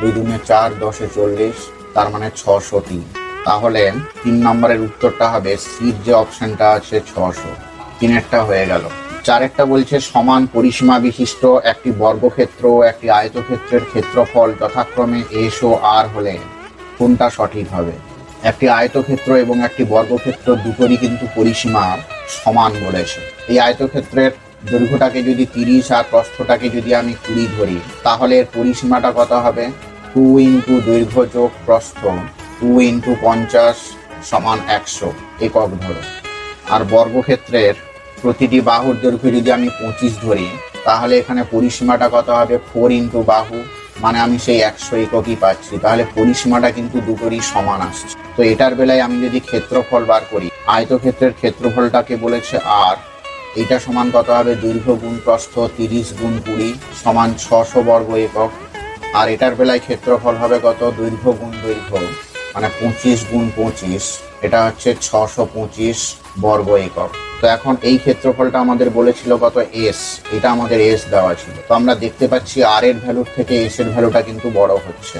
2 দুনে 4, 10-এ 40, তার মানে 600টি। তাহলে 3 নম্বরের উত্তরটা হবে সির যে অপশনটা আছে 600। 3-এরটা হয়ে গেল। 4-একটা বলছে সমান পরিসীমা বিশিষ্ট একটি বর্গক্ষেত্র ও একটি আয়তক্ষেত্রের ক্ষেত্রফল যথাক্রমে এস ও আর হলে কোনটা সঠিক হবে। একটি আয়তক্ষেত্র এবং একটি বর্গক্ষেত্র দুটোরই কিন্তু পরিসীমা সমান বলেছে। এই আয়তক্ষেত্রের দৈর্ঘ্যটাকে যদি 30 আর প্রস্থটাকে যদি আমি 20 ধরি তাহলে এর পরিসীমাটা কত হবে 2 ইন্টু দৈর্ঘ্য যোগ প্রস্থ 2 ইন্টু 50 সমান 100 একক ধরো। আর বর্গক্ষেত্রের প্রতিটি বাহুর দৈর্ঘ্য যদি আমি 25 ধরি, তাহলে এখানে পরিসীমাটা কত হবে 4 ইন্টু বাহু, মানে আমি সেই 100 এককই পাচ্ছি। তাহলে পরিসীমাটা কিন্তু দুটোরই সমান আসছে। তো এটার বেলায় আমি যদি ক্ষেত্রফল বার করি, আয়তক্ষেত্রের ক্ষেত্রফলটাকে বলেছে আর, এইটা সমান কত হবে দৈর্ঘ্য গুণ প্রস্থ 30 গুণ 20 সমান 600 বর্গ একক। আর এটার বেলায় ক্ষেত্রফল হবে কত দৈর্ঘ্য গুণ দৈর্ঘ্য, মানে 25 গুণ 25, এটা হচ্ছে 625 বর্গ একক। তো এখন এই ক্ষেত্রফলটা আমাদের বলেছিল কত এস, এটা আমাদের এস দেওয়া ছিল। তো আমরা দেখতে পাচ্ছি আর এর ভ্যালুর থেকে এস এর ভ্যালুটা কিন্তু বড় হচ্ছে।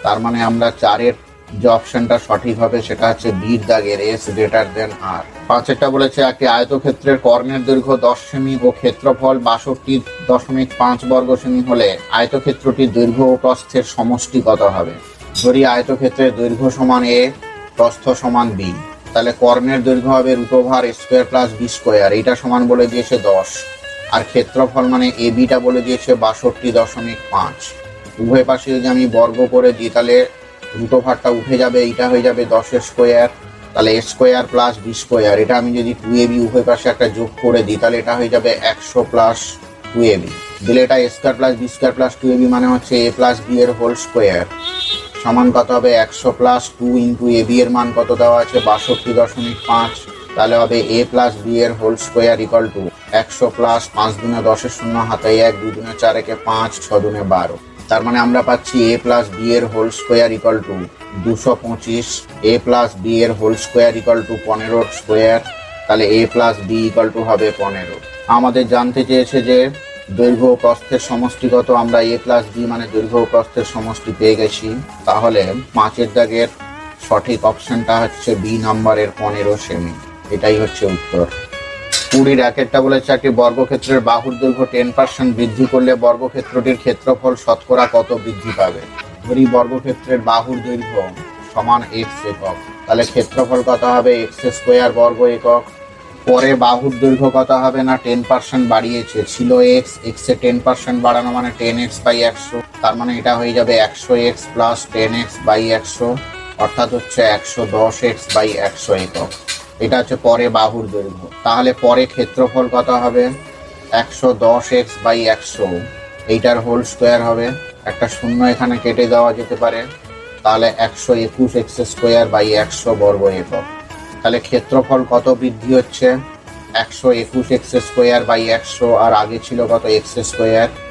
তার মানে আমরা 4-এর যে অপশনটা সঠিক হবে সেটা হচ্ছে বির দাগের এস গ্রেটার দেন আর। 5-এরটা বলেছে একটি আয়তক্ষেত্রের কর্ণের দৈর্ঘ্য 10 সেমি ও ক্ষেত্রফল 62.5 বর্গ সেমি হলে আয়তক্ষেত্রটির দৈর্ঘ্য ও প্রস্থের সমষ্টি কত হবে। ধরি আয়তক্ষেত্রের দৈর্ঘ্য সমান এ, প্রস্থ সমান বি, তাহলে কর্ণের দৈর্ঘ্য হবে √a² + b², এইটা সমান বলে দিয়েছে 10। আর ক্ষেত্রফল মানে এ বিটা বলে দিয়েছে 62.5। উভয় পাশে যদি আমি বর্গ করে দিই, তাহলে √টা উঠে যাবে, এইটা হয়ে যাবে 10² তাহলে a² + b²। এটা আমি যদি 2ab উভয় পাশে একটা যোগ করে দিই, তাহলে এটা হয়ে যাবে 100 + 2ab, দিলে এটা a² + b² + 2ab মানে হচ্ছে a + b এর হোল স্কোয়ার সমান কত হবে 100 + 2 ইন্টু ab এর মান কত দেওয়া আছে 62.5, তাহলে হবে a + b এর হোল স্কোয়ার ইকুয়াল টু 100 + 5 × 10 এর শূন্য হাতে 1, 2 × 4 = 5, 6 × 12। তার মানে আমরা পাচ্ছি a + b এর whole square equal to 225, a + b এর whole square equal to 15 square, তাহলে a + b ইকুয়াল টু হবে 15। আমাদের জানতে চেয়েছে যে দৈর্ঘ্য ও প্রস্থের সমষ্টি কত, আমরা a + b মানে দৈর্ঘ্য ও প্রস্থের সমষ্টি পেয়ে গেছি। তাহলে 5-এর দাগের সঠিক অপশনটা হচ্ছে বি নাম্বারের 15 সেমি, এটাই হচ্ছে উত্তর। 20-1 বলেছে একটি বর্গক্ষেত্রের বাহুর দৈর্ঘ্য 10% বৃদ্ধি করলে বর্গক্ষেত্রটির ক্ষেত্রফল শতকরা কত বৃদ্ধি পাবে। ধরি বর্গক্ষেত্রের বাহুর দৈর্ঘ্য সমান x একক, তাহলে ক্ষেত্রফল কত হবে x² বর্গ একক। পরে বাহুর দৈর্ঘ্য কত হবে না 10% বাড়িয়েছে, ছিল x, x এ 10% বাড়ানো মানে 10x/100, তার মানে এটা হয়ে যাবে 100x + 10x/100, অর্থাৎ হচ্ছে 110x/100 একক। এটা হচ্ছে পরে বাহুর দৈর্ঘ্য। তাহলে পরে ক্ষেত্রফল কত হবে 110x/100, এইটার হোল স্কোয়ার হবে, একটা শূন্য এখানে কেটে দেওয়া যেতে পারে, তাহলে 121x²/100 বর্গ একক। তাহলে ক্ষেত্রফল কত বৃদ্ধি হচ্ছে 121x²/100, আর আগে ছিল কত x²,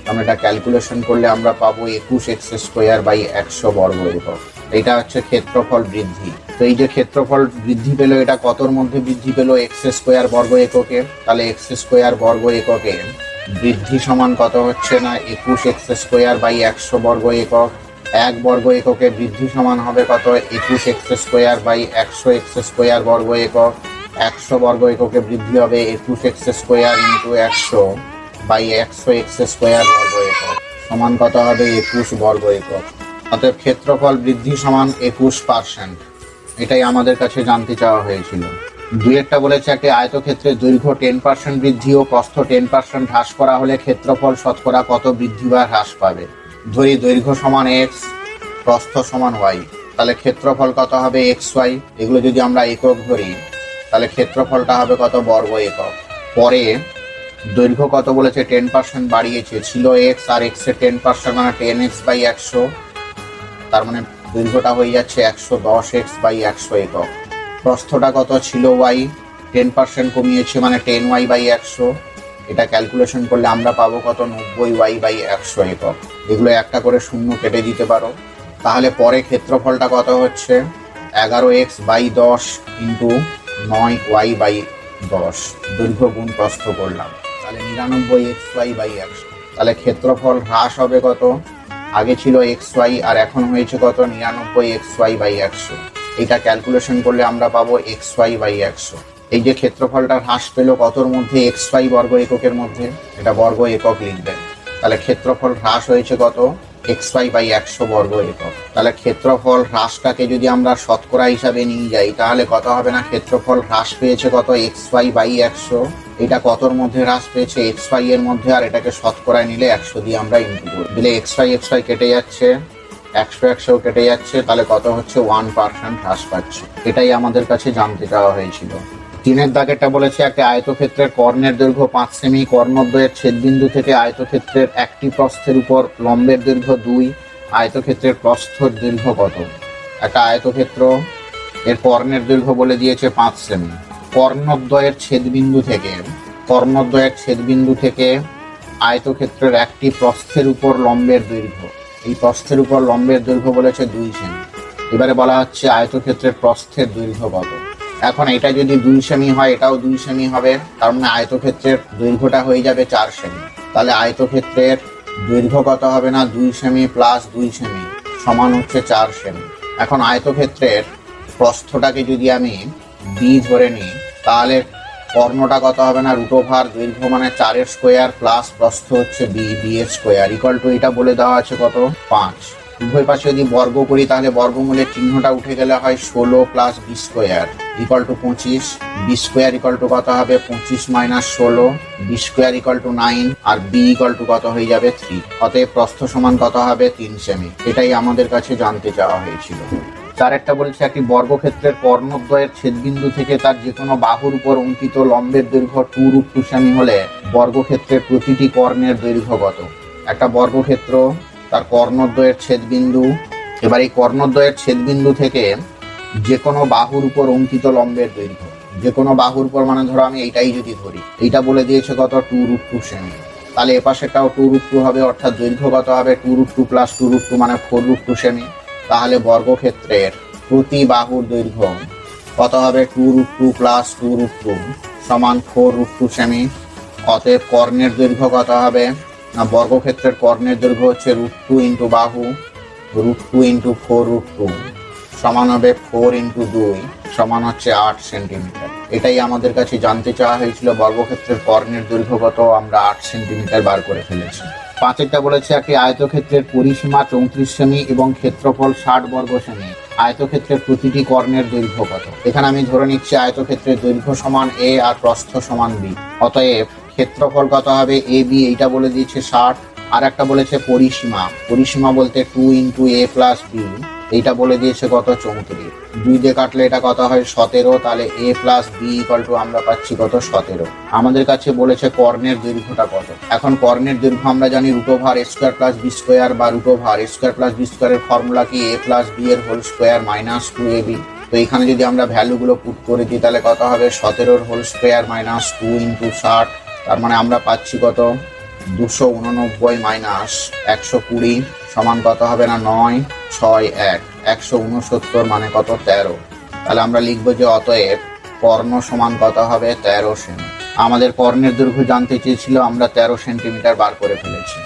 আমরা এটা ক্যালকুলেশন করলে আমরা পাবো 21x²/100 বর্গ একক। এটা হচ্ছে ক্ষেত্রফল বৃদ্ধি। তো এই যে ক্ষেত্রফল বৃদ্ধি পেল, এটা কতর মধ্যে বৃদ্ধি পেল x² বর্গ এককে, তাহলে x² বর্গ এককে বৃদ্ধি সমান কত হচ্ছে না 21x²/100 বর্গ একক। 1 বর্গ এককে বৃদ্ধি সমান হবে কত 21x²/100 বর্গ একক। 100 বর্গ এককে বৃদ্ধি হবে 21x² × 100/100x² বর্গ একক সমান কত হবে 21 বর্গ একক। অতএব ক্ষেত্রফল বৃদ্ধি সমান 21%, এটাই আমাদের কাছে জানতে চাওয়া হয়েছিল। 2-টা বলেছে একটি আয়তক্ষেত্রের দৈর্ঘ্য 10% বৃদ্ধি ও প্রস্থ 10% হ্রাস করা হলে ক্ষেত্রফল শতকরা কত বৃদ্ধি বা হ্রাস পাবে। ধরি দৈর্ঘ্য সমান x, প্রস্থ সমান y, তাহলে ক্ষেত্রফল কত হবে xy। এগুলো যদি আমরা একক ধরি, তাহলে ক্ষেত্রফলটা হবে কত বর্গ একক। পরে দৈর্ঘ্য কত বলেছে 10% বাড়িয়েছে, ছিল x, আর x এর 10% মানে 10x/100, তার মানে দৈর্ঘ্যটা হয়ে যাচ্ছে 110x/100 একক। প্রস্থটা কত ছিল y, 10% কমিয়েছে মানে 10y/100, এটা ক্যালকুলেশন করলে আমরা পাবো কত 90y/100 একক। এগুলো একটা করে শূন্য কেটে দিতে পারো। তাহলে পরে ক্ষেত্রফলটা কত হচ্ছে 11x/10 × 9y/10, দৈর্ঘ্য গুণ প্রস্থ করলাম, তাহলে 99xy/100। তাহলে ক্ষেত্রফল হ্রাস হবে কত, আগে ছিল xy আর এখন হয়েছে কত 99xy/100, এটা ক্যালকুলেশন করলে আমরা পাবো xy/100। এই যে ক্ষেত্রফলটা হ্রাস পেল কতর মধ্যে xy বর্গ এককের মধ্যে, এটা বর্গ একক লিখবেন। তাহলে ক্ষেত্রফল হ্রাস হয়েছে কত xy/100 বর্গ একক। তাহলে ক্ষেত্রফল হ্রাসটাকে যদি আমরা শতকরা হিসাবে নিয়ে যাই, তাহলে কত হবে না ক্ষেত্রফল হ্রাস পেয়েছে কত xy/100, এটা কতর মধ্যে হ্রাস পেয়েছে xy এর মধ্যে, আর এটাকে শতকরায় নিলে 100 দিয়ে আমরা ইনটু করি, দিলে xy কেটে যাচ্ছে, 100 কেটে যাচ্ছে, তাহলে কত হচ্ছে 1% হ্রাস পাচ্ছে। এটাই আমাদের কাছে জানতে চাওয়া হয়েছিল। তিনের দাগেরটা বলেছে একটি আয়তক্ষেত্রের কর্ণের দৈর্ঘ্য 5 সেমি, কর্ণদ্বয়ের ছেদবিন্দু থেকে আয়তক্ষেত্রের একটি প্রস্থের উপর লম্বের দৈর্ঘ্য 2, আয়তক্ষেত্রের প্রস্থর দৈর্ঘ্য কত? একটা আয়তক্ষেত্র, এর কর্ণের দৈর্ঘ্য বলে দিয়েছে 5 সেমি। কর্ণদ্বয়ের ছেদবিন্দু থেকে আয়তক্ষেত্রের একটি প্রস্থের উপর লম্বের দৈর্ঘ্য, এই প্রস্থের উপর লম্বের দৈর্ঘ্য বলেছে 2 সেমি। এবারে বলা হচ্ছে আয়তক্ষেত্রের প্রস্থের দৈর্ঘ্য কত। এখন এটা যদি 2 সেমি হয়, এটাও 2 সেমি হবে, তার মানে আয়তক্ষেত্রের দৈর্ঘ্যটা হয়ে যাবে 4 সেমি। তাহলে আয়তক্ষেত্রের দৈর্ঘ্য কত হবে না 2 সেমি প্লাস 2 সেমি সমান হচ্ছে 4 সেমি। এখন আয়তক্ষেত্রের প্রস্থটাকে যদি আমি বি ধরে নিই, তাহলে কর্ণটা কত হবে না √ দৈর্ঘ্য মানে 4 স্কোয়ার প্লাস প্রস্থ হচ্ছে বি এর স্কোয়ার ইকুয়াল টু এটা বলে দেওয়া আছে কত 5। উভয় পাশে যদি বর্গ করি তাহলে বর্গমূলের চিহ্নটা উঠে গেলে হয় 16 plus B square equal to 25। B square equal to কত হবে 25 minus 16, B square equal to 9 আর বি ইকুয়াল টু কত হয়ে যাবে 3। অতএব প্রস্থ সমান কত হবে 3 সেমি। এটাই আমাদের কাছে জানতে চাওয়া হয়েছিল। তার একটা বলেছে একটি বর্গক্ষেত্রের কর্ণদ্বয়ের ছেদবিন্দু থেকে তার যে কোনো বাহুর উপর অঙ্কিত লম্বের দৈর্ঘ্য 2√2 সেমি হলে বর্গক্ষেত্রের প্রতিটি কর্ণের দৈর্ঘ্য কত? একটা বর্গক্ষেত্র, তার কর্ণদ্বয়ের ছেদবিন্দু, এবার এই কর্ণদ্বয়ের ছেদবিন্দু থেকে যে কোনো বাহুর উপর অঙ্কিত লম্বের দৈর্ঘ্য, যে কোনো বাহুর উপর মানে ধরো আমি এইটাই যদি ধরি, এইটা বলে দিয়েছে কত 2√2 সেমি। তাহলে এপাশেটাও 2√2 হবে, অর্থাৎ দৈর্ঘ্য কত হবে 2√2 প্লাস 2√2 মানে 4√2 সেমি। তাহলে বর্গক্ষেত্রের প্রতি বাহুর দৈর্ঘ্য কত হবে 2√2 প্লাস 2√2 সমান 4√2 সেমি। অতএব কর্ণের দৈর্ঘ্য কত হবে না, বর্গক্ষেত্রের কর্ণের দৈর্ঘ্য হচ্ছে √2 ইন্টু বাহু, √2 ইন্টু 4√2 সমান হবে 4 ইন্টু 2 সমান হচ্ছে 8 সেন্টিমিটার। এটাই আমাদের কাছে জানতে চাওয়া হয়েছিল, বর্গক্ষেত্রের কর্ণের দৈর্ঘ্য কত, আমরা 8 সেন্টিমিটার বার করে ফেলেছি। পাঁচেরটা বলেছে একটি আয়তক্ষেত্রের পরিসীমা 34 সেমি এবং ক্ষেত্রফল 60 বর্গ সেমি, আয়তক্ষেত্রের প্রতিটি কর্ণের দৈর্ঘ্য কত? এখানে আমি ধরে নিচ্ছি আয়তক্ষেত্রের দৈর্ঘ্য সমান এ আর প্রস্থ সমান বি, অতএব ক্ষেত্রফল কত হবে এ বি, এইটা বলে দিয়েছে 60। আর একটা বলেছে পরিসীমা বলতে 2 ইন্টু এ প্লাস বি, এইটা বলে দিয়েছে কত 34। 2 দিয়ে কাটলে এটা কত হয় 17, তাহলে এ প্লাস বি ইকুয়াল টু আমরা পাচ্ছি কত 17। আমাদের কাছে বলেছে কর্ণের দৈর্ঘ্যটা কত। এখন কর্ণের দৈর্ঘ্য আমরা জানি √a square plus B square বা √a স্কোয়ার প্লাস বি স্কোয়ারের ফর্মুলা কি এ প্লাস বি এর হোল স্কোয়ার মাইনাস 2ab। তো এখানে যদি আমরা ভ্যালুগুলো পুট করে দিই তাহলে কত হবে 17 হোল স্কোয়ার মাইনাস 2 ইন্টু 60, তার মানে আমরা পাচ্ছি কত 289 মাইনাস 120 সমান কত হবে না 9 6 1 169 মানে কত 13। তাহলে আমরা লিখবো যে অতএব কর্ণ সমান কত হবে 13 সেমি। আমাদের কর্ণের দৈর্ঘ্য জানতে চেয়েছিল, আমরা 13 সেন্টিমিটার বার করে ফেলেছি।